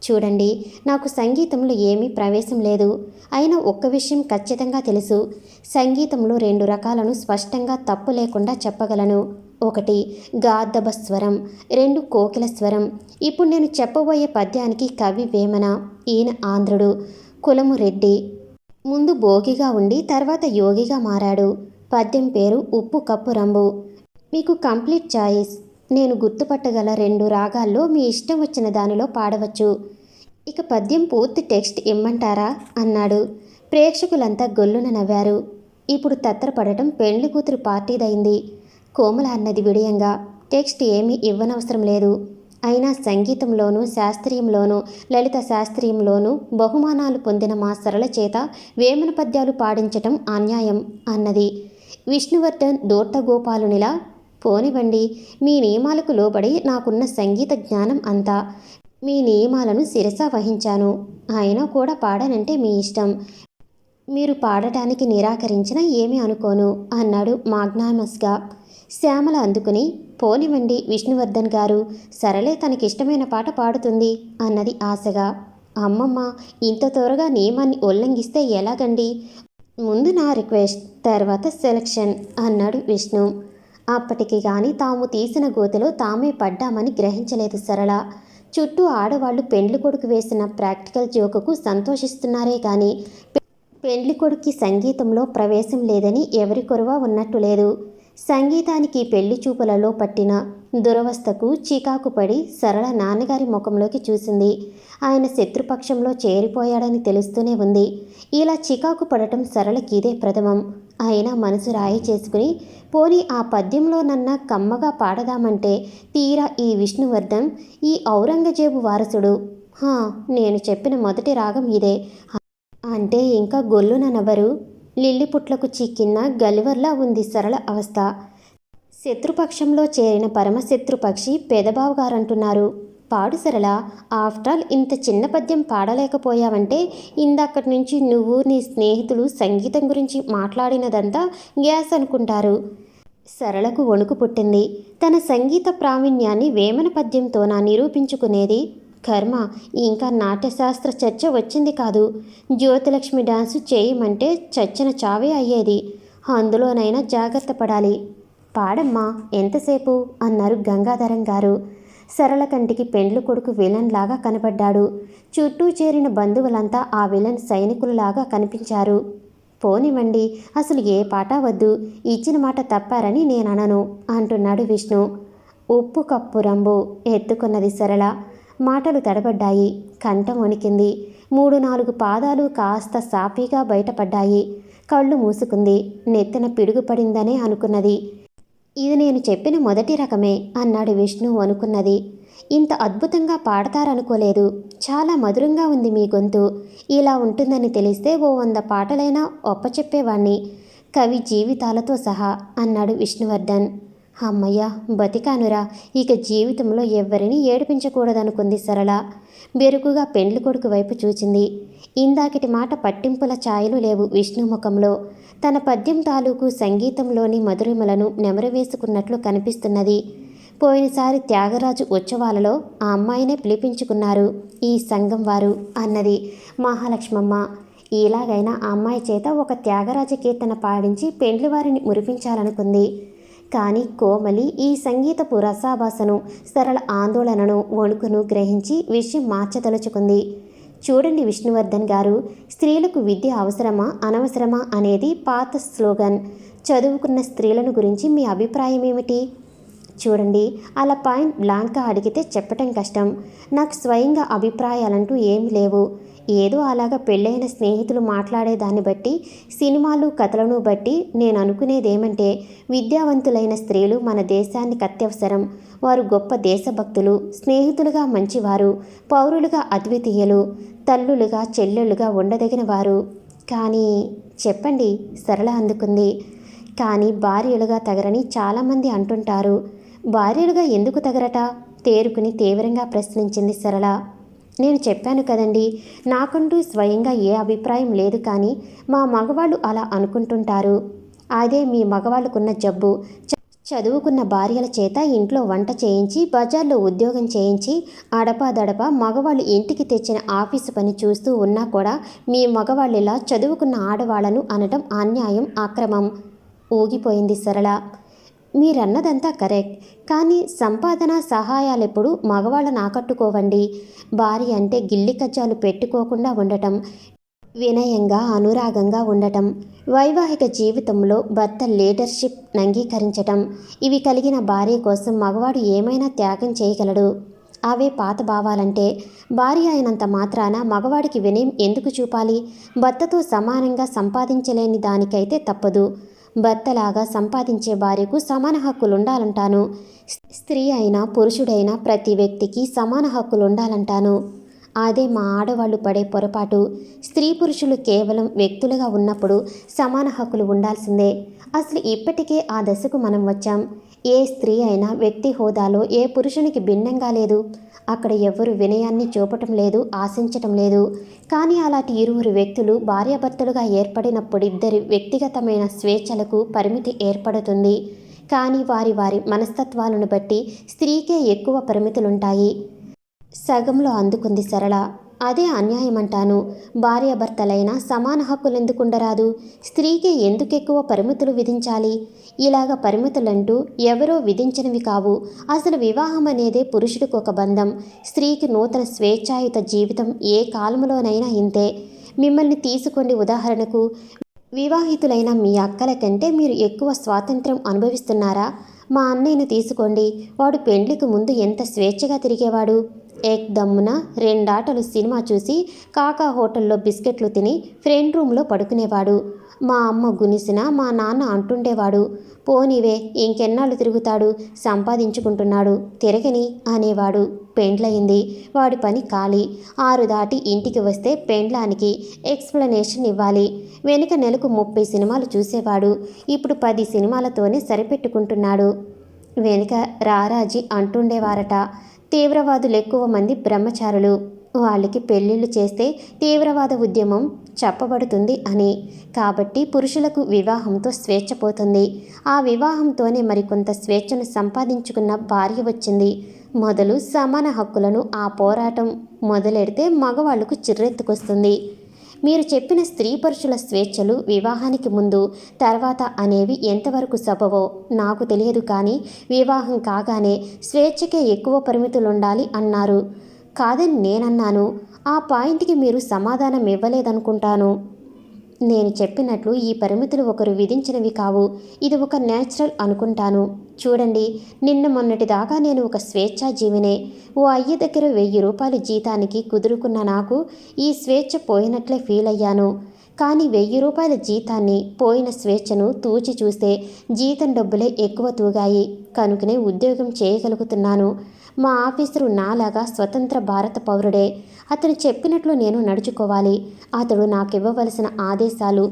చూడండి, నాకు సంగీతంలో ఏమీ ప్రవేశం లేదు. అయినా ఒక్క విషయం ఖచ్చితంగా తెలుసు. సంగీతంలో 2 రకాలను స్పష్టంగా తప్పు లేకుండా చెప్పగలను. 1 గార్ధబ స్వరం, 2 కోకిల స్వరం. ఇప్పుడు నేను చెప్పబోయే పద్యానికి కవి వేమన. ఈయన ఆంధ్రుడు, కులము రెడ్డి. ముందు భోగిగా ఉండి తర్వాత యోగిగా మారాడు. పద్యం పేరు ఉప్పు కప్పు రంబు. మీకు కంప్లీట్ చాయిస్. నేను గుర్తుపట్టగల 2 రాగాల్లో మీ ఇష్టం వచ్చిన దానిలో పాడవచ్చు. ఇక పద్యం పూర్తి టెక్స్ట్ ఇమ్మంటారా అన్నాడు. ప్రేక్షకులంతా గొల్లున నవ్వారు. ఇప్పుడు తత్తరపడటం పెండ్లి కూతురు పార్టీదైంది. కోమల అన్నది విడియంగా, టెక్స్ట్ ఏమీ ఇవ్వనవసరం లేదు. అయినా సంగీతంలోనూ శాస్త్రీయంలోనూ లలిత శాస్త్రీయంలోనూ బహుమానాలు పొందిన మా సరళ చేత వేమన పద్యాలు పాడించటం అన్యాయం అన్నది. విష్ణువర్ధన్ దూర్తగోపాలునిలా, పోనివ్వండి, మీ నియమాలకు లోబడి నాకున్న సంగీత జ్ఞానం అంతా. మీ నియమాలను శిరసా వహించాను. అయినా కూడా పాడనంటే మీ ఇష్టం. మీరు పాడటానికి నిరాకరించినా ఏమీ అనుకోను అన్నాడు మాగ్నామస్గా. శ్యామల అందుకుని, పోనివ్వండి విష్ణువర్ధన్ గారు, సరళే తనకిష్టమైన పాట పాడుతుంది అన్నది ఆశగా. అమ్మమ్మ, ఇంత త్వరగా నియమాన్ని ఉల్లంఘిస్తే ఎలాగండి? ముందు నా రిక్వెస్ట్, తర్వాత సెలక్షన్ అన్నాడు విష్ణు. అప్పటికి గాని తాము తీసిన గోతిలో తామే పడ్డామని గ్రహించలేదు సరళ. చుట్టూ ఆడవాళ్లు పెండ్లి కొడుకు వేసిన ప్రాక్టికల్ జోకుకు సంతోషిస్తున్నారే కానీ పెండ్లి కొడుక్కి సంగీతంలో ప్రవేశం లేదని ఎవరి కొరవ ఉన్నట్టు లేదు. సంగీతానికి పెళ్లి చూపులలో పట్టిన దురవస్థకు చికాకు పడి సరళ నాన్నగారి ముఖంలోకి చూసింది. ఆయన శత్రుపక్షంలో చేరిపోయాడని తెలుస్తూనే ఉంది. ఇలా చికాకు పడటం సరళకి ఇదే ప్రథమం. అయినా మనసు రాయి చేసుకుని పోనీ ఆ పద్యంలోనన్నా కమ్మగా పాడదామంటే తీరా ఈ విష్ణువర్ధన్ ఈ ఔరంగజేబు వారసుడు. నేను చెప్పిన మొదటి రాగం ఇదే అంటే ఇంకా గొల్లున నవ్వరు. లిల్లిపుట్లకు చిక్కిన గలివర్లా ఉంది సరళ అవస్థ. శత్రుపక్షంలో చేరిన పరమశత్రుపక్షి పెదబావుగారంటున్నారు. పాడు సరళ. ఆఫ్టర్ ఇంత చిన్న పద్యం పాడలేకపోయావంటే ఇందాకటి నుంచి నువ్వు నీ స్నేహితులు సంగీతం గురించి మాట్లాడినదంతా గ్యాస్ అనుకుంటారు. సరళకు వణుకు పుట్టింది. తన సంగీత ప్రావీణ్యాన్ని వేమన పద్యంతోనా నిరూపించుకునేది? కర్మ, ఇంకా నాట్యశాస్త్ర చర్చ వచ్చింది కాదు. జ్యోతిలక్ష్మి డాన్సు చేయమంటే చచ్చిన చావే అయ్యేది. అందులోనైనా జాగ్రత్త పడాలి. పాడమ్మా, ఎంతసేపు అన్నారు గంగాధరం గారు. సరళ కంటికి పెండ్లు కొడుకు విలన్ లాగా కనపడ్డాడు. చుట్టూ చేరిన బంధువులంతా ఆ విలన్ సైనికులలాగా కనిపించారు. పోనివ్వండి, అసలు ఏ పాట వద్దు, ఇచ్చిన మాట తప్పారని నేననను అంటున్నాడు విష్ణు. ఉప్పు కప్పు రంబు ఎత్తుకున్నది సరళ. మాటలు తడబడ్డాయి. కంఠం వణికింది. 3-4 పాదాలు కాస్త సాఫీగా బయటపడ్డాయి. కళ్ళు మూసుకుంది. నెత్తిన పిడుగుపడిందనే అనుకున్నది. ఇది నేను చెప్పిన మొదటి రకమే అన్నాడు విష్ణు అనుకున్నది. ఇంత అద్భుతంగా పాడతారనుకోలేదు. చాలా మధురంగా ఉంది మీ గొంతు. ఇలా ఉంటుందని తెలిస్తే 100 పాటలైనా ఒప్పచెప్పేవాణ్ణి, కవి జీవితాలతో సహా అన్నాడు విష్ణువర్ధన్. అమ్మయ్య, బతికానురా. ఇక జీవితంలో ఎవ్వరిని ఏడిపించకూడదనుకుంది సరళ. బెరుకుగా పెండ్లి కొడుకు వైపు చూచింది. ఇందాకటి మాట పట్టింపుల ఛాయలు లేవు విష్ణు ముఖంలో. తన పద్యం తాలూకు సంగీతంలోని మధురిమలను నెమరవేసుకున్నట్లు కనిపిస్తున్నది. పోయినసారి త్యాగరాజు ఉత్సవాలలో ఆ అమ్మాయినే పిలిపించుకున్నారు ఈ సంఘం వారు అన్నది మహాలక్ష్మమ్మ. ఇలాగైనా ఆ అమ్మాయి చేత ఒక త్యాగరాజ కీర్తన పాడించి పెండ్లివారిని మురిపించాలనుకుంది. కానీ కోమలి ఈ సంగీతపు రసాభాసను, సరళ ఆందోళనను, వణుకును గ్రహించి విషయం మార్చదలుచుకుంది. చూడండి విష్ణువర్ధన్ గారు, స్త్రీలకు విద్య అవసరమా అనవసరమా అనేది పాత స్లోగన్. చదువుకున్న స్త్రీలను గురించి మీ అభిప్రాయం ఏమిటి? చూడండి, అలా పాయింట్ బ్లాంక్గా అడిగితే చెప్పటం కష్టం. నాకు స్వయంగా అభిప్రాయాలంటూ ఏమీ లేవు. ఏదో అలాగా పెళ్ళైన స్నేహితులు మాట్లాడేదాన్ని బట్టి, సినిమాలు కథలను బట్టి నేను అనుకునేదేమంటే విద్యావంతులైన స్త్రీలు మన దేశానికి అత్యవసరం. వారు గొప్ప దేశభక్తులు, స్నేహితులుగా మంచివారు, పౌరులుగా అద్వితీయులు, తల్లులుగా చెల్లెళ్ళుగా ఉండదగిన వారు. కానీ చెప్పండి సరళ అందుకుంది. కానీ భార్యలుగా తగరని చాలామంది అంటుంటారు. భార్యలుగా ఎందుకు తగరట? తేరుకుని తీవ్రంగా ప్రశ్నించింది సరళ. నేను చెప్పాను కదండి, నాకంటూ స్వయంగా ఏ అభిప్రాయం లేదు, కానీ మా మగవాళ్ళు అలా అనుకుంటుంటారు. అదే మీ మగవాళ్ళకున్న జబ్బు. చదువుకున్న భార్యల చేత ఇంట్లో వంట చేయించి, బజార్లో ఉద్యోగం చేయించి, అడపాదడపా మగవాళ్ళు ఇంటికి తెచ్చిన ఆఫీసు పని చూస్తూ ఉన్నా కూడా మీ మగవాళ్ళిలా చదువుకున్న ఆడవాళ్లను అనడం అన్యాయం, అక్రమం. ఊగిపోయింది సరళ. మీరన్నదంతా కరెక్ట్, కానీ సంపాదన సహాయాలెప్పుడు మగవాళ్ళను ఆకట్టుకోవండి. భార్య అంటే గిల్లి కజ్జాలు పెట్టుకోకుండా ఉండటం, వినయంగా అనురాగంగా ఉండటం, వైవాహిక జీవితంలో భర్త లీడర్షిప్ అంగీకరించటం, ఇవి కలిగిన భార్య కోసం మగవాడు ఏమైనా త్యాగం చేయగలడు. అవే పాత భావాలంటే. భార్య అయినంత మాత్రాన మగవాడికి వినయం ఎందుకు చూపాలి? భర్తతో సమానంగా సంపాదించలేని దానికైతే తప్పదు. భర్తలాగా సంపాదించే భార్యకు సమాన హక్కులుండాలంటాను. స్త్రీ అయినా పురుషుడైనా ప్రతి వ్యక్తికి సమాన హక్కులుండాలంటాను. అదే మా ఆడవాళ్ళు పడే పొరపాటు. స్త్రీ పురుషులు కేవలం వ్యక్తులుగా ఉన్నప్పుడు సమాన హక్కులు ఉండాల్సిందే. అసలు ఇప్పటికే ఆ దశకు మనం వచ్చాం. ఏ స్త్రీ అయినా వ్యక్తి హోదాలో ఏ పురుషునికి భిన్నంగా లేదు. అక్కడ ఎవరు వినయాన్ని చూపటం లేదు, ఆశించటం లేదు. కానీ అలాంటి ఇరువురు వ్యక్తులు భార్యాభర్తలుగా ఏర్పడినప్పుడు ఇద్దరి వ్యక్తిగతమైన స్వేచ్ఛలకు పరిమితి ఏర్పడుతుంది. కానీ వారి వారి మనస్తత్వాలను బట్టి స్త్రీకే ఎక్కువ పరిమితులుంటాయి. సగంలో అందుకుంది సరళ. అదే అన్యాయం అంటాను. భార్యాభర్తలైనా సమాన హక్కులు ఎందుకుండరాదు? స్త్రీకే ఎందుకెక్కువ పరిమితులు విధించాలి? ఇలాగ పరిమితులంటూ ఎవరో విధించినవి కావు. అసలు వివాహం అనేదే పురుషుడికి ఒక బంధం. స్త్రీకి నూతన స్వేచ్ఛాయుత జీవితం ఏ కాలంలోనైనా ఇంతే. మిమ్మల్ని తీసుకోండి. ఉదాహరణకు, వివాహితులైన మీ అక్కల కంటే మీరు ఎక్కువ స్వాతంత్రం అనుభవిస్తున్నారా? మా అన్నయ్యను తీసుకోండి. వాడు పెండ్లికి ముందు ఎంత స్వేచ్ఛగా తిరిగేవాడు. ఏక్దమ్మున రెండాటలు సినిమా చూసి కాకా హోటల్లో బిస్కెట్లు తిని ఫ్రెండ్ రూమ్లో పడుకునేవాడు. మా అమ్మ గునిసినా మా నాన్న అంటుండేవాడు, పోనీవే ఇంకెన్నాళ్ళు తిరుగుతాడు, సంపాదించుకుంటున్నాడు, తిరగని అనేవాడు. పెండ్లయింది, వాడి పని ఖాళీ. 6 దాటి ఇంటికి వస్తే పెండ్లానికి ఎక్స్ప్లెనేషన్ ఇవ్వాలి. వెనుక నెలకు 30 సినిమాలు చూసేవాడు. ఇప్పుడు 10 సినిమాలతోనే సరిపెట్టుకుంటున్నాడు. వెనుక రారాజీ అంటుండేవారట, తీవ్రవాదులు ఎక్కువ మంది బ్రహ్మచారులు, వాళ్ళకి పెళ్ళిళ్ళు చేస్తే తీవ్రవాద ఉద్యమం చెప్పబడుతుంది అని. కాబట్టి పురుషులకు వివాహంతో స్వేచ్ఛ పోతుంది. ఆ వివాహంతోనే మరికొంత స్వేచ్ఛను సంపాదించుకున్న భార్య వచ్చింది. మొదలు సమాన హక్కులను ఆ పోరాటం మొదలెడితే మగవాళ్లకు చిర్రెత్తుకొస్తుంది. మీరు చెప్పిన స్త్రీ పురుషుల స్వేచ్ఛలు వివాహానికి ముందు తర్వాత అనేవి ఎంతవరకు సబవో నాకు తెలియదు, కానీ వివాహం కాగానే స్వేచ్ఛకే ఎక్కువ పరిమితులుండాలి అన్నారు. కాదని నేనన్నాను. ఆ పాయింట్కి మీరు సమాధానం ఇవ్వలేదనుకుంటాను. నేను చెప్పినట్లు ఈ పరిమితులు ఒకరు విధించినవి కావు. ఇది ఒక నేచురల్ అనుకుంటాను. చూడండి, నిన్న మొన్నటి దాకా నేను ఒక స్వేచ్ఛాజీవినే. ఓ అయ్య దగ్గర 1000 రూపాయలు జీతానికి కుదురుకున్న నాకు ఈ స్వేచ్ఛ పోయినట్లే ఫీల్ అయ్యాను. కానీ 1000 రూపాయల జీతాన్ని, పోయిన స్వేచ్ఛను తూచి చూస్తే జీతం డబ్బులే ఎక్కువ తూగాయి. కనుకనే ఉద్యోగం చేయగలుగుతున్నాను. మా ఆఫీసరు నాలాగా స్వతంత్ర భారత పౌరుడే. అతను చెప్పినట్లు నేను నడుచుకోవాలి. అతడు నాకివ్వవలసిన ఆదేశాలు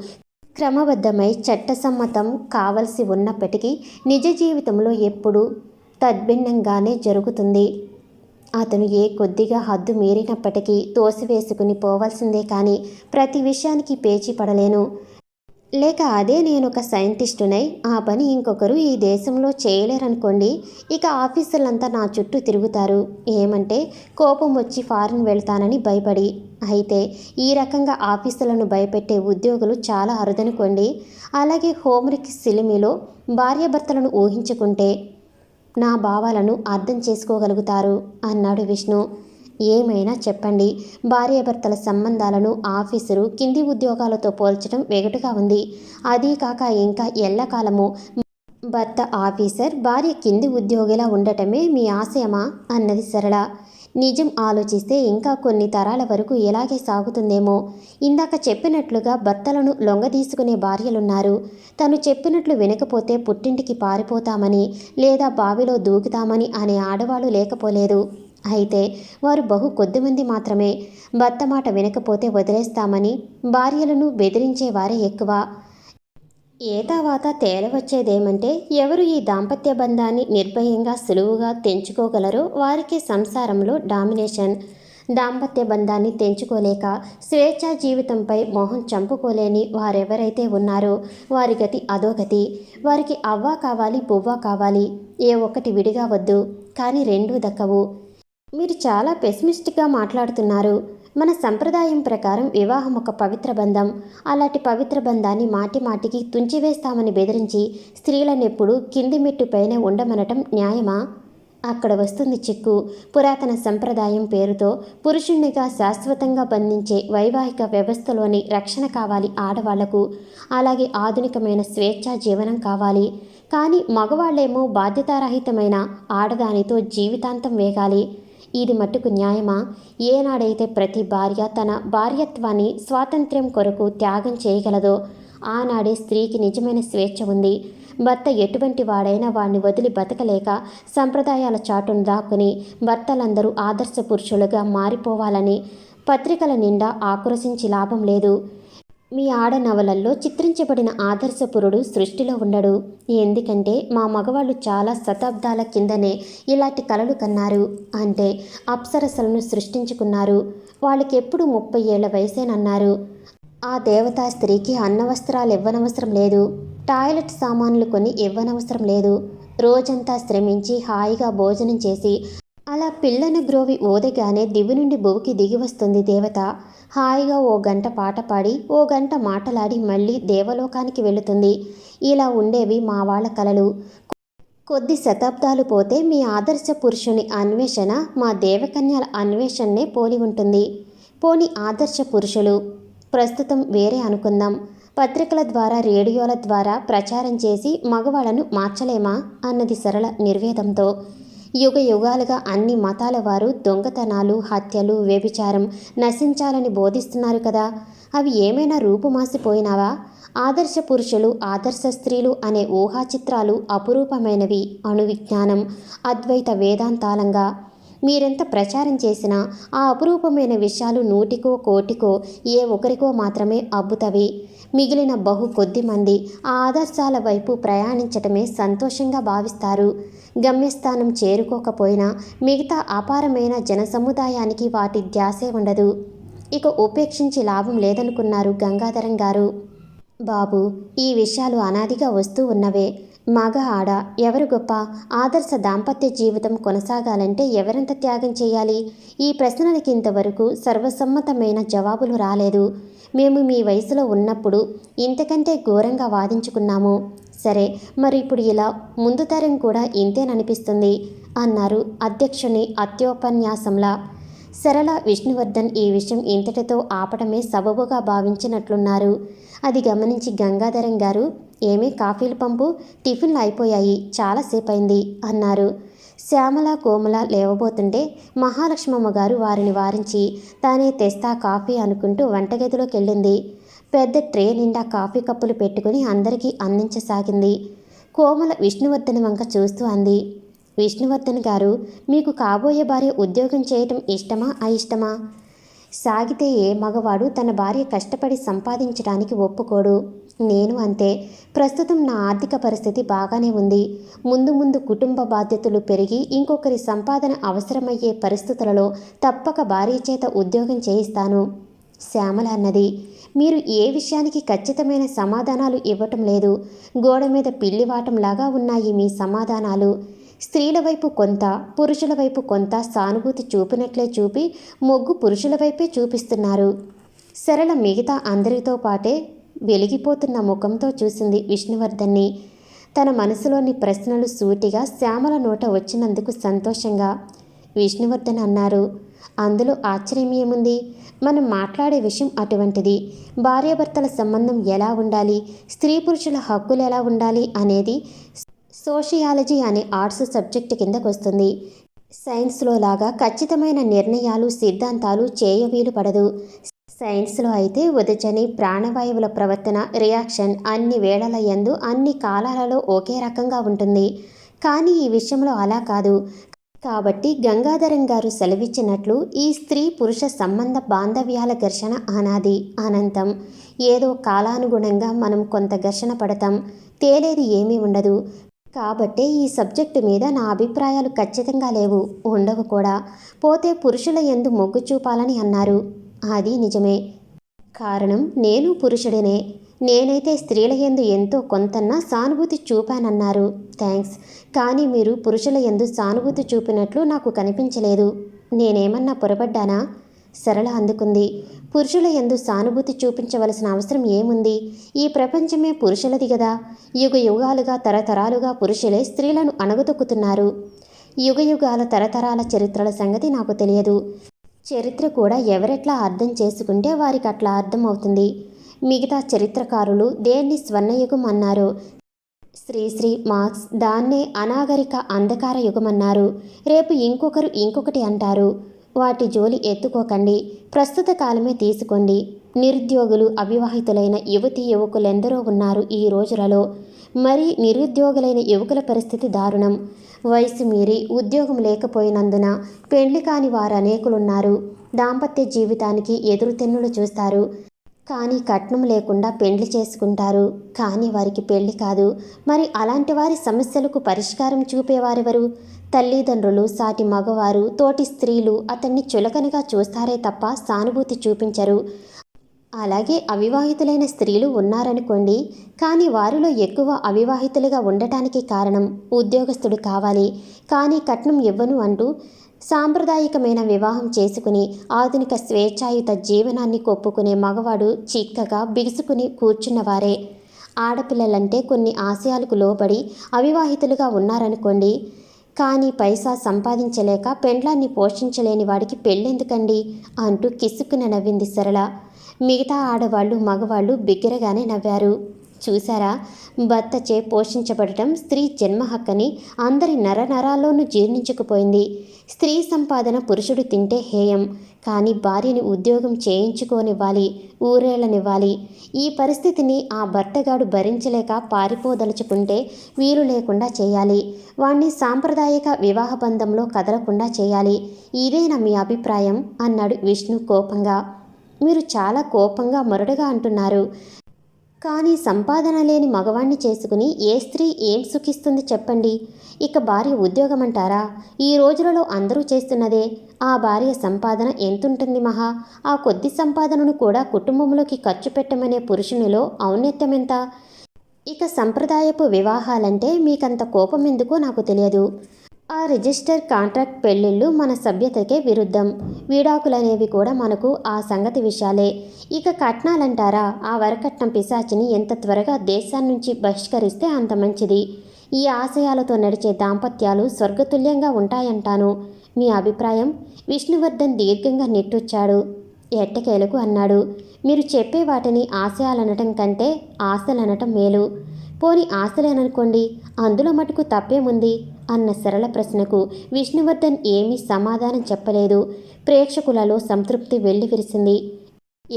క్రమబద్ధమై చట్టసమ్మతం కావలసి ఉన్నప్పటికీ నిజ జీవితంలో ఎప్పుడూ తద్భిన్నంగానే జరుగుతుంది. అతను ఏ కొద్దిగా హద్దు మీరినప్పటికీ తోసివేసుకుని పోవాల్సిందే, కానీ ప్రతి విషయానికి పేచీ పడలేను. లేక అదే నేనొక సైంటిస్టునై ఆ పని ఇంకొకరు ఈ దేశంలో చేయలేరనుకోండి, ఇక ఆఫీసర్లంతా నా చుట్టూ తిరుగుతారు. ఏమంటే కోపం వచ్చి ఫారిన్ వెళ్తానని భయపడి. అయితే ఈ రకంగా ఆఫీసర్లను భయపెట్టే ఉద్యోగులు చాలా అరుదనుకోండి. అలాగే హోమ్రిక్ సిలిమిలో భార్యాభర్తలను ఊహించుకుంటే నా భావాలను అర్థం చేసుకోగలుగుతారు అన్నాడు విష్ణు. ఏమైనా చెప్పండి, భార్యాభర్తల సంబంధాలను ఆఫీసరు కింది ఉద్యోగాలతో పోల్చడం వెగటుగా ఉంది. అదీ కాక ఇంకా ఎల్లకాలము భర్త ఆఫీసర్, భార్య కింది ఉద్యోగిలా ఉండటమే మీ ఆశయమా అన్నది సరళ. నిజం ఆలోచిస్తే ఇంకా కొన్ని తరాల వరకు ఇలాగే సాగుతుందేమో. ఇందాక చెప్పినట్లుగా భర్తలను లొంగదీసుకునే భార్యలున్నారు. తను చెప్పినట్లు వినకపోతే పుట్టింటికి పారిపోతామని లేదా బావిలో దూకుతామని అనే ఆడవాళ్ళు లేకపోలేదు. అయితే వారు బహు కొద్దిమంది మాత్రమే. భర్త మాట వినకపోతే వదిలేస్తామని భార్యలను బెదిరించేవారే ఎక్కువ. ఏతావాత తేలవచ్చేదేమంటే, ఎవరు ఈ దాంపత్య బంధాన్ని నిర్భయంగా సులువుగా తెంచుకోగలరో వారికే సంసారంలో డామినేషన్. దాంపత్య బంధాన్ని తెంచుకోలేక స్వేచ్ఛా జీవితంపై మొహం చంపుకోలేని వారెవరైతే ఉన్నారో వారి గతి అధోగతి. వారికి అవ్వ కావాలి, బువ్వ కావాలి. ఏ ఒక్కటి విడిగా వద్దు, కానీ రెండూ దక్కవు. మీరు చాలా పెసిమిస్టిక్గా మాట్లాడుతున్నారు. మన సంప్రదాయం ప్రకారం వివాహం ఒక పవిత్ర బంధం. అలాంటి పవిత్ర బంధాన్ని మాటిమాటికి తుంచివేస్తామని బెదిరించి స్త్రీలనెప్పుడు కింది మెట్టుపైనే ఉండమనటం న్యాయమా? అక్కడ వస్తుంది చిక్కు. పురాతన సంప్రదాయం పేరుతో పురుషుణ్ణిగా శాశ్వతంగా బంధించే వైవాహిక వ్యవస్థలోని రక్షణ కావాలి ఆడవాళ్లకు. అలాగే ఆధునికమైన స్వేచ్ఛా జీవనం కావాలి. కానీ మగవాళ్లేమో బాధ్యతారహితమైన ఆడదానితో జీవితాంతం వేగాలి. ఇది మట్టుకు న్యాయమా? ఏనాడైతే ప్రతి భార్య తన భార్యత్వాన్ని స్వాతంత్ర్యం కొరకు త్యాగం చేయగలదో ఆనాడే స్త్రీకి నిజమైన స్వేచ్ఛ ఉంది. భర్త ఎటువంటి వాడైనా వాడిని వదిలి బతకలేక సంప్రదాయాల చాటును దాక్కుని భర్తలందరూ ఆదర్శ పురుషులుగా మారిపోవాలని పత్రికల నిండా ఆక్రోశించి లాభం లేదు. మీ ఆడనవలల్లో చిత్రించబడిన ఆదర్శపురుడు సృష్టిలో ఉండడు. ఎందుకంటే మా మగవాళ్ళు చాలా శతాబ్దాల కిందనే ఇలాంటి కలలు కన్నారు. అంటే అప్సరసలను సృష్టించుకున్నారు. వాళ్ళకెప్పుడు 30 ఏళ్ల వయసేనన్నారు. ఆ దేవతా స్త్రీకి అన్నవస్త్రాలు ఇవ్వనవసరం లేదు. టాయిలెట్ సామాన్లు కొని ఇవ్వనవసరం లేదు. రోజంతా శ్రమించి హాయిగా భోజనం చేసి అలా పిల్లను గ్రోవి ఓదగానే దివి నుండి భువికి దిగి వస్తుంది దేవత. హాయిగా ఓ గంట పాట పాడి ఓ గంట మాటలాడి మళ్ళీ దేవలోకానికి వెళుతుంది. ఇలా ఉండేవి మా వాళ్ళ కలలు. కొద్ది శతాబ్దాలు పోతే మీ ఆదర్శ పురుషుని అన్వేషణ మా దేవకన్యల అన్వేషణనే పోలి ఉంటుంది. పోని ఆదర్శ పురుషులు ప్రస్తుతం వేరే అనుకుందాం. పత్రికల ద్వారా రేడియోల ద్వారా ప్రచారం చేసి మగవాళ్ళను మార్చలేమా అన్నది సరళ నిర్వేదంతో. యుగ యుగాలుగా అన్ని మతాల వారు దొంగతనాలు, హత్యలు, వ్యభిచారం నశించాలని బోధిస్తున్నారు కదా. అవి ఏమైనా రూపుమాసిపోయినావా? ఆదర్శ పురుషులు, ఆదర్శ స్త్రీలు అనే ఊహా చిత్రాలు అపురూపమైనవి. అణువిజ్ఞానం, అద్వైత వేదాంతాలంగా మీరెంత ప్రచారం చేసినా ఆ అపురూపమైన విషయాలు నూటికో కోటికో ఏ ఒకరికో మాత్రమే అబ్బుతవి. మిగిలిన బహు కొద్ది మంది ఆ ఆదర్శాల వైపు ప్రయాణించటమే సంతోషంగా భావిస్తారు. గమ్యస్థానం చేరుకోకపోయినా మిగతా అపారమైన జనసముదాయానికి వాటి ధ్యాసే ఉండదు. ఇక ఉపేక్షించి లాభం లేదనుకున్నారు గంగాధరం గారు. బాబు, ఈ విషయాలు అనాదిగా వస్తూ ఉన్నవే. మగ ఆడ ఎవరు గొప్ప? ఆదర్శ దాంపత్య జీవితం కొనసాగాలంటే ఎవరెంత త్యాగం చేయాలి? ఈ ప్రశ్నలకి ఇంతవరకు సర్వసమ్మతమైన జవాబులు రాలేదు. మేము మీ వయసులో ఉన్నప్పుడు ఇంతకంటే ఘోరంగా వాదించుకున్నాము. సరే, మరి ఇప్పుడు ఇలా ముందు తరం కూడా ఇంతేననిపిస్తుంది అన్నారు అధ్యక్షుని అత్యోపన్యాసంలా. సరళ, విష్ణువర్ధన్ ఈ విషయం ఇంతటితో ఆపటమే సబబుగా భావించినట్లున్నారు. అది గమనించి గంగాధరం గారు, ఏమీ కాఫీలు పంపు, టిఫిన్లు అయిపోయాయి, చాలాసేపైంది అన్నారు. శ్యామల, కోమల లేవబోతుంటే మహాలక్ష్మమ్మ గారు వారిని వారించి తానే తెస్తా కాఫీ అనుకుంటూ వంటగదిలోకి వెళ్ళింది. పెద్ద ట్రే నిండా కాఫీ కప్పులు పెట్టుకుని అందరికీ అందించసాగింది. కోమల విష్ణువర్ధన్ వంక చూస్తూ అంది, విష్ణువర్ధన్ గారు, మీకు కాబోయే భార్య ఉద్యోగం చేయటం ఇష్టమా అయిష్టమా? సాగితే ఏ మగవాడు తన భార్య కష్టపడి సంపాదించడానికి ఒప్పుకోడు. నేను అంతే. ప్రస్తుతం నా ఆర్థిక పరిస్థితి బాగానే ఉంది. ముందు ముందు కుటుంబ బాధ్యతలు పెరిగి ఇంకొకరి సంపాదన అవసరమయ్యే పరిస్థితులలో తప్పక భార్య చేత ఉద్యోగం చేయిస్తాను. శ్యామల అన్నది, మీరు ఏ విషయానికి ఖచ్చితమైన సమాధానాలు ఇవ్వటం లేదు. గోడ మీద పిల్లివాటంలాగా ఉన్నాయి మీ సమాధానాలు. స్త్రీల వైపు కొంత, పురుషుల వైపు కొంత సానుభూతి చూపినట్లే చూపి మొగ్గు పురుషుల వైపే చూపిస్తున్నారు. సరళ మిగతా అందరితో పాటే వెలిగిపోతున్న ముఖంతో చూసింది విష్ణువర్ధన్ని. తన మనసులోని ప్రశ్నలు సూటిగా శ్యామల నోట వచ్చినందుకు సంతోషంగా. విష్ణువర్ధన్ అన్నారు, అందులో ఆశ్చర్యం ఏముంది? మనం మాట్లాడే విషయం అటువంటిది. భార్యాభర్తల సంబంధం ఎలా ఉండాలి, స్త్రీ పురుషుల హక్కులు ఎలా ఉండాలి అనేది సోషియాలజీ అనే ఆర్ట్స్ సబ్జెక్టు కిందకు వస్తుంది. సైన్స్లో లాగా ఖచ్చితమైన నిర్ణయాలు, సిద్ధాంతాలు చేయవీలు పడదు. సైన్స్లో అయితే ఉదజని ప్రాణవాయువుల ప్రవర్తన, రియాక్షన్ అన్ని వేళల యందు అన్ని కాలాలలో ఒకే రకంగా ఉంటుంది. కానీ ఈ విషయంలో అలా కాదు. కాబట్టి గంగాధరం గారు సెలవిచ్చినట్లు ఈ స్త్రీ పురుష సంబంధ బాంధవ్యాల ఘర్షణ అనాది, అనంతం. ఏదో కాలానుగుణంగా మనం కొంత ఘర్షణ పడతాం, తేలేది ఏమీ ఉండదు. కాబట్టే ఈ సబ్జెక్టు మీద నా అభిప్రాయాలు ఖచ్చితంగా లేవు, ఉండవు కూడా. పోతే పురుషుల యందు మొగ్గు చూపాలని అన్నారు. అది నిజమే. కారణం నేను పురుషుడినే. నేనైతే స్త్రీల యందు ఎంతో కొంతన్నా సానుభూతి చూపానన్నారు. థ్యాంక్స్. కానీ మీరు పురుషుల యందు సానుభూతి చూపినట్లు నాకు కనిపించలేదు. నేనేమన్నా పొరపడ్డానా? సరళ అందుకుంది. పురుషుల యందు సానుభూతి చూపించవలసిన అవసరం ఏముంది? ఈ ప్రపంచమే పురుషులది గదా. యుగ యుగాలుగా తరతరాలుగా పురుషులే స్త్రీలను అణగదొక్కుతున్నారు. యుగ యుగాల తరతరాల చరిత్రల సంగతి నాకు తెలియదు. చరిత్ర కూడా ఎవరెట్లా అర్థం చేసుకుంటే వారికి అట్లా అర్థం అవుతుంది. మిగతా చరిత్రకారులు దేన్ని స్వర్ణయుగం అన్నారు, శ్రీశ్రీ, మార్క్స్ దాన్నే అనాగరిక అంధకార యుగం అన్నారు. రేపు ఇంకొకరు ఇంకొకటి అంటారు. వాటి జోలి ఎత్తుకోకండి. ప్రస్తుత కాలమే తీసుకోండి. నిరుద్యోగులు, అవివాహితులైన యువతీ యువకులెందరో ఉన్నారు ఈ రోజులలో. మరి నిరుద్యోగులైన యువకుల పరిస్థితి దారుణం. వయసు మీరి ఉద్యోగం లేకపోయినందున పెండ్లి కాని వారు అనేకులున్నారు. దాంపత్య జీవితానికి ఎదురుతెన్నులు చూస్తారు. కానీ కట్నం లేకుండా పెండ్లి చేసుకుంటారు. కానీ వారికి పెళ్లి కాదు. మరి అలాంటి వారి సమస్యలకు పరిష్కారం చూపేవారెవరు? తల్లిదండ్రులు, సాటి మగవారు, తోటి స్త్రీలు అతన్ని చులకనగా చూస్తారే తప్ప సానుభూతి చూపించరు. అలాగే అవివాహితులైన స్త్రీలు ఉన్నారనుకోండి. కానీ వారిలో ఎక్కువ అవివాహితులుగా ఉండటానికి కారణం ఉద్యోగస్తుడు కావాలి, కానీ కట్నం ఇవ్వను అంటూ సాంప్రదాయికమైన వివాహం చేసుకుని ఆధునిక స్వేచ్ఛాయుత జీవనాన్ని కొప్పుకునే మగవాడు చిక్కగా బిగుసుకుని కూర్చున్నవారే. ఆడపిల్లలంటే కొన్ని ఆశయాలకు లోబడి అవివాహితులుగా ఉన్నారనుకోండి. కానీ పైసా సంపాదించలేక పెండ్లాన్ని పోషించలేని వాడికి పెళ్ళెందుకండి అంటూ కిసుక్కున నవ్వింది సరళ. మిగతా ఆడవాళ్ళు మగవాళ్ళు బిగ్గరగానే నవ్వారు. చూశారా, భర్తచే పోషించబడటం స్త్రీ జన్మ హక్కని అందరి నరనరాల్లోనూ జీర్ణించుకుపోయింది. స్త్రీ సంపాదన పురుషుడు తింటే హేయం, కానీ భార్యని ఉద్యోగం చేయించుకోనివ్వాలి, ఊరేళ్ళనివ్వాలి. ఈ పరిస్థితిని ఆ భర్తగాడు భరించలేక పారిపోదలుచుకుంటే వీలు లేకుండా చేయాలి. వాణ్ణి సాంప్రదాయిక వివాహ బంధంలో కదలకుండా చేయాలి. ఇదేనా మీ అభిప్రాయం? అన్నాడు విష్ణు కోపంగా. మీరు చాలా కోపంగా మొరటుగా అంటున్నారు. కానీ సంపాదన లేని మగవాణ్ణి చేసుకుని ఏ స్త్రీ ఏం సుఖిస్తుంది చెప్పండి? ఇక భార్య ఉద్యోగం అంటారా? ఈ రోజులలో అందరూ చేస్తున్నదే. ఆ భార్య సంపాదన ఎంతుంటుంది మహా? ఆ కొద్ది సంపాదనను కూడా కుటుంబంలోకి ఖర్చు పెట్టమనే పురుషునిలో ఔన్నత్యమెంత? ఇక సంప్రదాయపు వివాహాలంటే మీకంత కోపం ఎందుకో నాకు తెలియదు. ఆ రిజిస్టర్ కాంట్రాక్ట్ పెళ్ళిళ్ళు మన సభ్యతకే విరుద్ధం. విడాకులనేవి కూడా మనకు ఆ సంగతి విషయాలే. ఇక కట్నాలంటారా? ఆ వరకట్నం పిశాచిని ఎంత త్వరగా దేశాన్నించి బహిష్కరిస్తే అంత మంచిది. ఈ ఆశయాలతో నడిచే దాంపత్యాలు స్వర్గతుల్యంగా ఉంటాయంటాను. మీ అభిప్రాయం? విష్ణువర్ధన్ దీర్ఘంగా నిట్టూర్చాడు. ఎట్టకేలకు అన్నాడు. మీరు చెప్పే వాటిని ఆశయాలనటం కంటే ఆశలనటం మేలు. పోని ఆశలేననుకోండి, అందులో మటుకు తప్పేముంది అన్న సరళ ప్రశ్నకు విష్ణువర్ధన్ ఏమీ సమాధానం చెప్పలేదు. ప్రేక్షకులలో సంతృప్తి వెల్లివిరిసింది.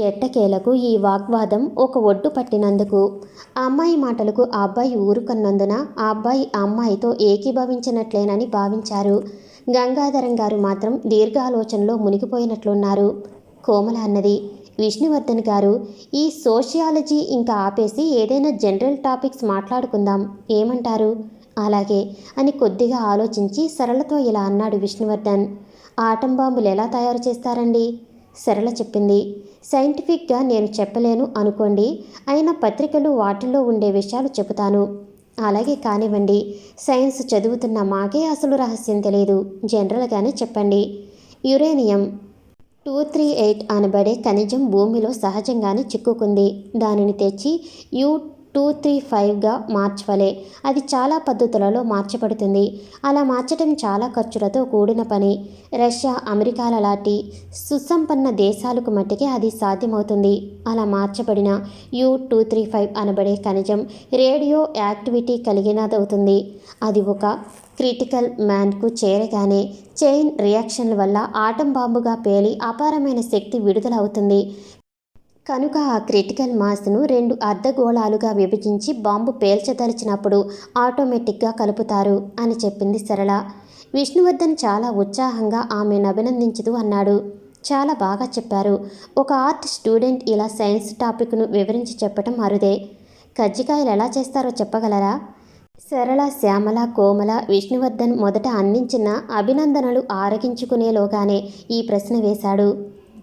ఎట్టకేలకు ఈ వాగ్వాదం ఒక ఒడ్డు పట్టినందుకు ఆ అమ్మాయి మాటలకు ఆ అబ్బాయి ఊరుకన్నందున ఆ అబ్బాయి ఆ అమ్మాయితో ఏకీభవించినట్లేనని భావించారు. గంగాధరం గారు మాత్రం దీర్ఘాలోచనలో మునిగిపోయినట్లున్నారు. కోమల అన్నది. విష్ణువర్ధన్ గారు, ఈ సోషియాలజీ ఇంకా ఆపేసి ఏదైనా జనరల్ టాపిక్స్ మాట్లాడుకుందాం, ఏమంటారు? అలాగే అని కొద్దిగా ఆలోచించి సరళతో ఇలా అన్నాడు విష్ణువర్ధన్. ఆటం బాంబులు ఎలా తయారు చేస్తారండి? సరళ చెప్పింది. సైంటిఫిక్గా నేను చెప్పలేను అనుకోండి, అయినా పత్రికలు వాటిల్లో ఉండే విషయాలు చెబుతాను. అలాగే కానివ్వండి. సైన్స్ చదువుతున్న మాకే అసలు రహస్యం తెలియదు, జనరల్గానే చెప్పండి. యురేనియం 238 అనబడే ఖనిజం భూమిలో సహజంగానే చిక్కుకుంది. దానిని తెచ్చి U235గా మార్చవలే. అది చాలా పద్ధతులలో మార్చబడుతుంది. అలా మార్చడం చాలా ఖర్చులతో కూడిన పని. రష్యా, అమెరికాల లాంటి సుసంపన్న దేశాలకు మట్టికే అది సాధ్యమవుతుంది. అలా మార్చబడిన U235 అనబడే ఖనిజం రేడియో యాక్టివిటీ కలిగినదవుతుంది. అది ఒక క్రిటికల్ మ్యాన్కు చేరగానే చైన్ రియాక్షన్ల వల్ల ఆటం బాంబుగా పేలి అపారమైన శక్తి విడుదల అవుతుంది. కనుక ఆ క్రిటికల్ మాస్ను 2 అర్ధగోళాలుగా విభజించి బాంబు పేల్చదలిచినప్పుడు ఆటోమేటిక్గా కలుపుతారు అని చెప్పింది సరళ. విష్ణువర్ధన్ చాలా ఉత్సాహంగా ఆమెను అభినందించుతూ అన్నాడు. చాలా బాగా చెప్పారు. ఒక ఆర్ట్ స్టూడెంట్ ఇలా సైన్స్ టాపిక్ను వివరించి చెప్పటం అరుదే. కజ్జికాయలు ఎలా చేస్తారో చెప్పగలరా? సరళ, శ్యామల, కోమల విష్ణువర్ధన్ మొదట అందించిన అభినందనలు ఆరగించుకునేలోగానే ఈ ప్రశ్న వేశాడు.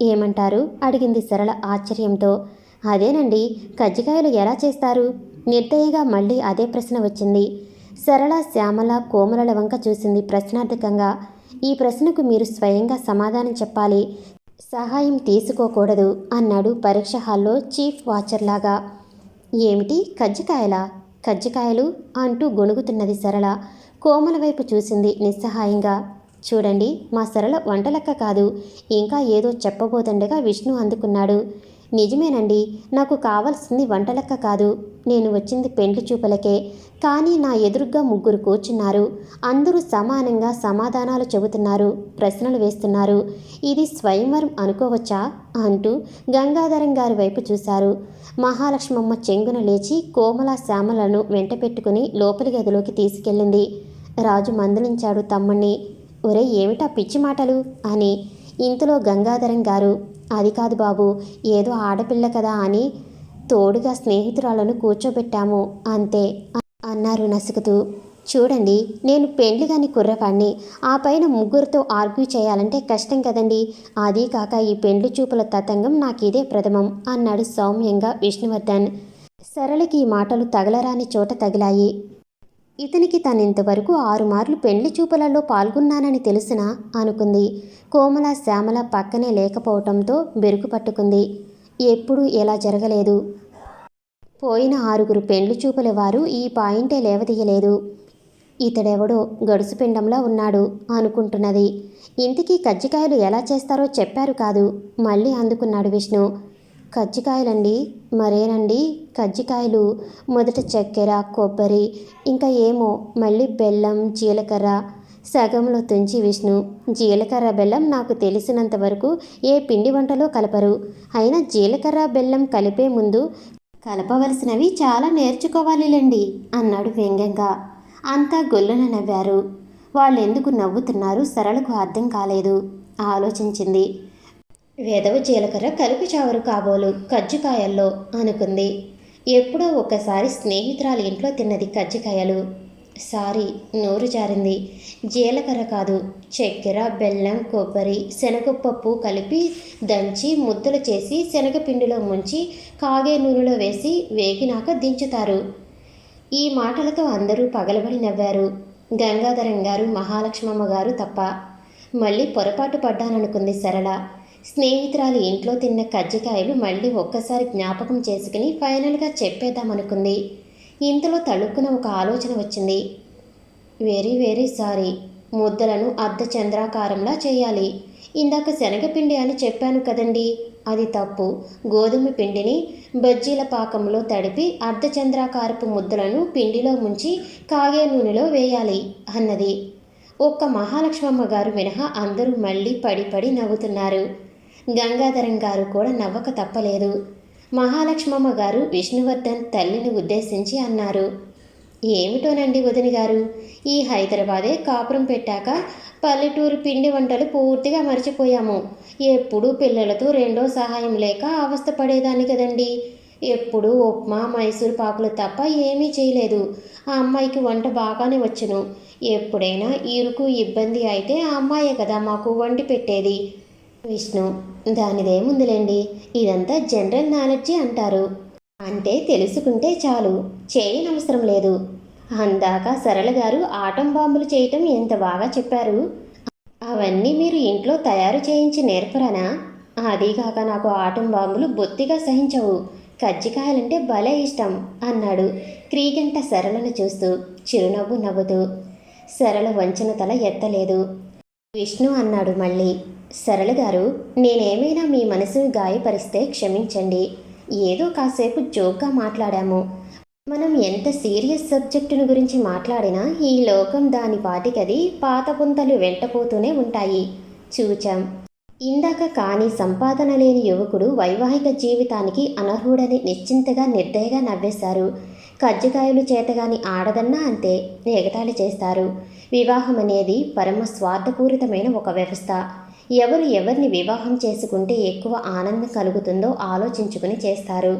ఏమంటారు? అడిగింది సరళ ఆశ్చర్యంతో. అదేనండి, కజ్జికాయలు ఎలా చేస్తారు? నిర్దయగా మళ్ళీ అదే ప్రశ్న వచ్చింది. సరళ, శ్యామల, కోమలల వంక చూసింది ప్రశ్నార్థకంగా. ఈ ప్రశ్నకు మీరు స్వయంగా సమాధానం చెప్పాలి, సహాయం తీసుకోకూడదు అన్నాడు పరీక్ష హాల్లో చీఫ్ వాచర్లాగా. ఏమిటి, కజ్జికాయలా? కజ్జికాయలు అంటూ గొణుగుతున్నది సరళ. కోమల వైపు చూసింది నిస్సహాయంగా. చూడండి, మా సరళ వంటలక్క కాదు. ఇంకా ఏదో చెప్పబోతుండగా విష్ణు అందుకున్నాడు. నిజమేనండి, నాకు కావాల్సింది వంటలక్క కాదు. నేను వచ్చింది పెండ్లి చూపులకే. కానీ నా ఎదురుగ్గా 3 కూర్చున్నారు. అందరూ సమానంగా సమాధానాలు చెబుతున్నారు, ప్రశ్నలు వేస్తున్నారు. ఇది స్వయంవరం అనుకోవచ్చా అంటూ గంగాధరం గారి వైపు చూశారు. మహాలక్ష్మమ్మ చెంగున లేచి కోమల, శ్యామలను వెంట పెట్టుకుని లోపలి గదిలోకి తీసుకెళ్ళింది. రాజు మందలించాడు తమ్ముణ్ణి. ఒరే, ఏమిటా పిచ్చి మాటలు అని. ఇంతలో గంగాధరం గారు, అది కాదు బాబు, ఏదో ఆడపిల్ల కదా అని తోడుగా స్నేహితురాలను కూర్చోబెట్టాము అంతే అన్నారు నసుకుతూ. చూడండి, నేను పెండ్లి కాని కుర్రవాణ్ణి. ఆ పైన 3తో ఆర్గ్యూ చేయాలంటే కష్టం కదండి. అదీ కాక ఈ పెండ్లి చూపుల తతంగం నాకిదే ప్రథమం అన్నాడు సౌమ్యంగా విష్ణువర్ధన్. సరళకి ఈ మాటలు తగలరాని చోట తగిలాయి. ఇతనికి తనింతవరకు 6 మార్లు పెండ్లి చూపులలో పాల్గొన్నానని తెలుసునా అనుకుంది. కోమల, శ్యామల పక్కనే లేకపోవటంతో బెరుకు పట్టుకుంది. ఎప్పుడూ ఎలా జరగలేదు. పోయిన 6 పెండ్లి చూపుల వారు ఈ పాయింటే లేవదీయలేదు. ఇతడెవడో గడుసుపిండంలా ఉన్నాడు అనుకుంటున్నది. ఇంటికి కజ్జికాయలు ఎలా చేస్తారో చెప్పారు కాదు. మళ్ళీ అందుకున్నాడు విష్ణు. కజ్జికాయలండి. మరేనండి, కజ్జికాయలు మొదట చక్కెర, కొబ్బరి, ఇంకా ఏమో మళ్ళీ బెల్లం, జీలకర్ర సగంలో తుంచి విష్ణు. జీలకర్ర బెల్లం నాకు తెలిసినంత వరకు ఏ పిండి వంటలో కలపరు. అయినా జీలకర్ర బెల్లం కలిపే ముందు కలపవలసినవి చాలా నేర్చుకోవాలిలేండి అన్నాడు వ్యంగ్యంగా. అంతా గొల్లున నవ్వారు. వాళ్ళెందుకు నవ్వుతున్నారు సరళకు అర్థం కాలేదు. ఆలోచించింది. వెదవ జీలకర్ర కలిపి చావరు కాబోలు కజ్జికాయల్లో అనుకుంది. ఎప్పుడో ఒకసారి స్నేహితురాలి ఇంట్లో తిన్నది కజ్జికాయలు. సారీ, నోరు జారింది. జీలకర్ర కాదు, చక్కెర, బెల్లం, కొబ్బరి, శనగపప్పు కలిపి దంచి ముద్దలు చేసి శనగపిండిలో ముంచి కాగే నూనెలో వేసి వేగినాక దించుతారు. ఈ మాటలతో అందరూ పగలబడి నవ్వారు. గంగాధరం గారు, మహాలక్ష్మమ్మ గారు తప్ప. మళ్ళీ పొరపాటు పడ్డాననుకుంది సరళ. స్నేహితురాలి ఇంట్లో తిన్న కజ్జికాయలు మళ్ళీ ఒక్కసారి జ్ఞాపకం చేసుకుని ఫైనల్గా చెప్పేద్దామనుకుంది. ఇంతలో తళుక్కున ఒక ఆలోచన వచ్చింది. Very very sorry. ముద్దలను అర్ధచంద్రాకారంలా చేయాలి. ఇందాక శనగపిండి అని చెప్పాను కదండి, అది తప్పు. గోధుమ పిండిని బజ్జీల పాకంలో తడిపి అర్ధచంద్రాకారపు ముద్దలను పిండిలో ముంచి కాగే నూనెలో వేయాలి అన్నది. ఒక్క మహాలక్ష్మమ్మ గారు మినహా అందరూ మళ్ళీ పడి నవ్వుతున్నారు. గంగాధరం గారు కూడా నవ్వక తప్పలేదు. మహాలక్ష్మమ్మ గారు విష్ణువర్ధన్ తల్లిని ఉద్దేశించి అన్నారు. ఏమిటోనండి వదిన గారు, ఈ హైదరాబాదే కాపురం పెట్టాక పల్లెటూరు పిండి వంటలు పూర్తిగా మర్చిపోయాము. ఎప్పుడూ పిల్లలతో రెండో సహాయం లేక అవస్థ పడేదాన్ని కదండి. ఎప్పుడూ ఉప్మా, మైసూరు పాకులు తప్ప ఏమీ చేయలేదు. ఆ అమ్మాయికి వంట బాగానే వచ్చును. ఎప్పుడైనా ఇరుకు ఇబ్బంది అయితే ఆ అమ్మాయే కదా మాకు వండి పెట్టేది. విష్ణు, దానిదేముందిలేండి, ఇదంతా జనరల్ నాలెడ్జి అంటారు. అంటే తెలుసుకుంటే చాలు, చేయనవసరం లేదు. అందాక సరళ గారు ఆటం బాంబులు చేయటం ఎంత బాగా చెప్పారు. అవన్నీ మీరు ఇంట్లో తయారు చేయించి నేర్పరానా? అదీగాక నాకు ఆటం బాంబులు బొత్తిగా సహించవు. కజ్జికాయలంటే భలే ఇష్టం అన్నాడు క్రీగంట సరళను చూస్తూ చిరునవ్వు నవ్వుతూ. సరళ వంచిన తల ఎత్తలేదు. విష్ణు అన్నాడు మళ్ళీ. సరళ గారు, నేనేమైనా మీ మనసును గాయపరిస్తే క్షమించండి. ఏదో కాసేపు జోక్గా మాట్లాడాము. మనం ఎంత సీరియస్ సబ్జెక్టును గురించి మాట్లాడినా ఈ లోకం దాని పాటికది పాత పుంతలు వెంటపోతూనే ఉంటాయి. చూచాం. ఇందాక కానీ సంపాదన లేని యువకుడు వైవాహిక జీవితానికి అనర్హుడని నిశ్చింతగా నిర్దయగా నవ్వేశారు. కజ్జికాయలు చేతగాని ఆడదన్నా అంతే ఎగతాళి చేస్తారు. వివాహం అనేది పరమ స్వార్థపూరితమైన ఒక వ్యవస్థ. ఎవరు ఎవరిని వివాహం చేసుకుంటే ఎక్కువ ఆనందం కలుగుతుందో ఆలోచించుకుని చేస్తారు.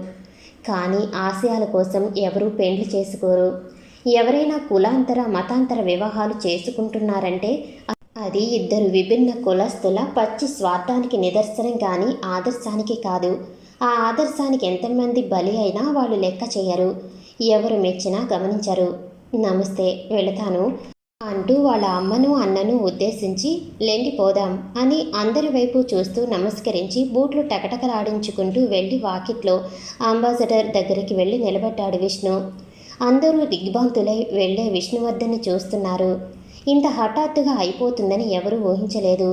కానీ ఆశయాల కోసం ఎవరూ పెండ్లి చేసుకోరు. ఎవరైనా కులాంతర మతాంతర వివాహాలు చేసుకుంటున్నారంటే అది ఇద్దరు విభిన్న కులస్తుల పచ్చి స్వార్థానికి నిదర్శనం కానీ ఆదర్శానికి కాదు. ఆ ఆదర్శానికి ఎంతమంది బలి అయినా వాళ్ళు లెక్క చేయరు. ఎవరు మెచ్చినా గమనించరు. నమస్తే, వెళతాను అంటూ వాళ్ళ అమ్మను అన్నను ఉద్దేశించి లెండిపోదాం అని అందరి వైపు చూస్తూ నమస్కరించి బూట్లు టకటకలాడించుకుంటూ వెళ్ళి వాకిట్లో అంబాసడర్ దగ్గరికి వెళ్ళి నిలబడ్డాడు విష్ణు. అందరూ దిగ్భ్రాంతులై వెళ్లే విష్ణువర్ధన్ని చూస్తున్నారు. ఇంత హఠాత్తుగా అయిపోతుందని ఎవరూ ఊహించలేదు.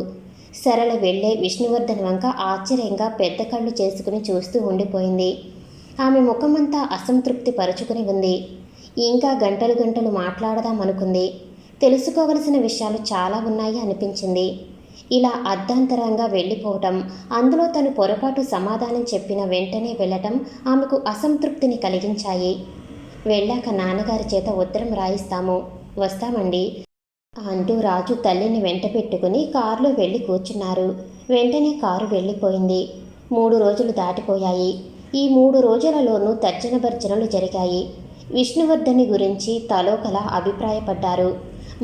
సరళ వెళ్లే విష్ణువర్ధన్ వంక ఆశ్చర్యంగా పెద్ద కళ్ళు చేసుకుని చూస్తూ ఉండిపోయింది. ఆమె ముఖమంతా అసంతృప్తి పరుచుకుని ఉంది. ఇంకా గంటలు గంటలు మాట్లాడదామనుకుంది. తెలుసుకోవలసిన విషయాలు చాలా ఉన్నాయి అనిపించింది. ఇలా అర్ధాంతరంగా వెళ్ళిపోవటం, అందులో తను పొరపాటు సమాధానం చెప్పిన వెంటనే వెళ్ళటం ఆమెకు అసంతృప్తిని కలిగించాయి. వెళ్ళాక నాన్నగారి చేత ఉత్తరం రాయిస్తాము, వస్తామండి అంటూ రాజు తల్లిని వెంట పెట్టుకుని కారులో వెళ్ళి కూర్చున్నారు. వెంటనే కారు వెళ్ళిపోయింది. 3 రోజులు దాటిపోయాయి. ఈ 3 రోజులలోనూ తర్జన భర్జనలు జరిగాయి. విష్ణువర్ధని గురించి తలోకలా అభిప్రాయపడ్డారు.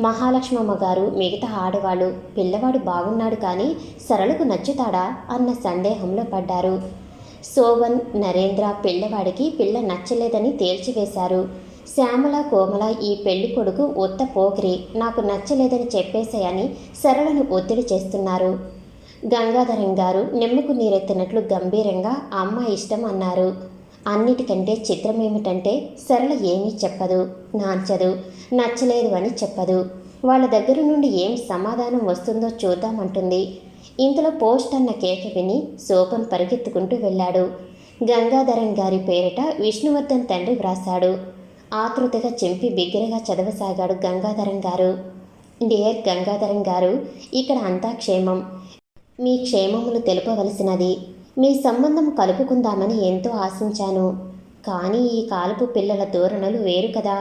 మహాలక్ష్మమ్మ గారు, మిగతా ఆడవాళ్ళు పిల్లవాడు బాగున్నాడు కానీ సరళకు నచ్చుతాడా అన్న సందేహంలో పడ్డారు. శోభన్, నరేంద్ర పిల్లవాడికి పిల్ల నచ్చలేదని తేల్చివేశారు. శ్యామల, కోమల ఈ పెళ్లి కొడుకు ఉత్త పోకిరి, నాకు నచ్చలేదని చెప్పేశాయని సరళను ఒత్తిడి చేస్తున్నారు. గంగాధరం గారు నిమ్మకు నీరెత్తినట్లు గంభీరంగా అమ్మ ఇష్టం అన్నారు. అన్నిటికంటే చిత్రమేమిటంటే సరళ ఏమీ చెప్పదు, నాంచదు, నచ్చలేదు అని చెప్పదు. వాళ్ళ దగ్గర నుండి ఏం సమాధానం వస్తుందో చూద్దామంటుంది. ఇంతలో పోస్ట్ అన్న కేక విని శోభన్ పరిగెత్తుకుంటూ వెళ్ళాడు. గంగాధరం గారి పేరిట విష్ణువర్ధన్ తండ్రి వ్రాశాడు. ఆతృతగా చింపి బిగ్గరగా చదవసాగాడు గంగాధరం గారు. డియర్ గంగాధరం గారు, ఇక్కడ అంతా క్షేమం. మీ క్షేమములు తెలుపవలసినది. మీ సంబంధం కలుపుకుందామని ఎంతో ఆశించాను. కానీ ఈ కాలపు పిల్లల ధోరణులు వేరు కదా.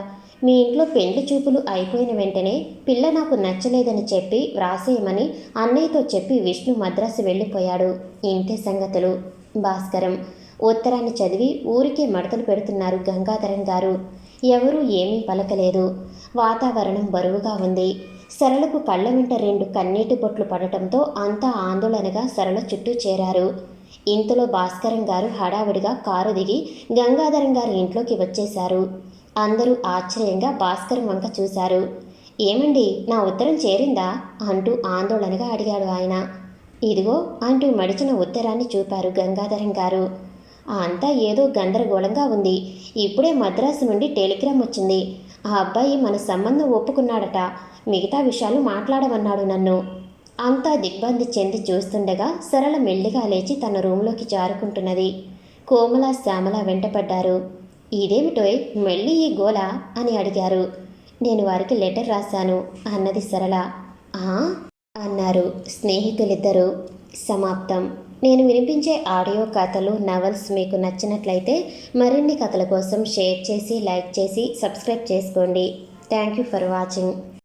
మీ ఇంట్లో పెండ్లి చూపులు అయిపోయిన వెంటనే పిల్ల నాకు నచ్చలేదని చెప్పి వ్రాసేయమని అన్నయ్యతో చెప్పి విష్ణు మద్రాసు వెళ్ళిపోయాడు. ఇంతే సంగతులు. భాస్కరం ఉత్తరాన్ని చదివి ఊరికే మడతలు పెడుతున్నారు గంగాధరం గారు. ఎవరూ ఏమీ పలకలేదు. వాతావరణం బరువుగా ఉంది. సరళకు కళ్ళ వెంట 2 కన్నీటి బొట్లు పడటంతో అంతా ఆందోళనగా సరళ చుట్టూ చేరారు. ఇంతలో భాస్కరం గారు హడావిడిగా కారు దిగి గంగాధరం గారి ఇంట్లోకి వచ్చేశారు. అందరూ ఆశ్చర్యంగా భాస్కరం వంక చూశారు. ఏమండి, నా ఉత్తరం చేరిందా అంటూ ఆందోళనగా అడిగాడు ఆయన. ఇదిగో అంటూ మడిచిన ఉత్తరాన్ని చూపారు గంగాధరం గారు. అంతా ఏదో గందరగోళంగా ఉంది. ఇప్పుడే మద్రాసు నుండి టెలిగ్రామ్ వచ్చింది. ఆ అబ్బాయి మన సంబంధం ఒప్పుకున్నాడట. మిగతా విషయాలు మాట్లాడమన్నాడు నన్ను. అంతా దిగ్బంది చెంది చూస్తుండగా సరళ మెల్లిగా లేచి తన రూంలోకి జారుకుంటున్నది. కోమల శ్యామల వెంటపడ్డారు. ఇదేమిటోయ్ మళ్ళీ ఈ గోల అని అడిగారు. నేను వారికి లెటర్ రాశాను అన్నది సరళ. ఆ అన్నారు స్నేహితులిద్దరూ. సమాప్తం. నేను వినిపించే ఆడియో కథలు, నవల్స్ మీకు నచ్చినట్లయితే మరిన్ని కథల కోసం షేర్ చేసి, లైక్ చేసి, సబ్స్క్రైబ్ చేసుకోండి. Thank you for watching.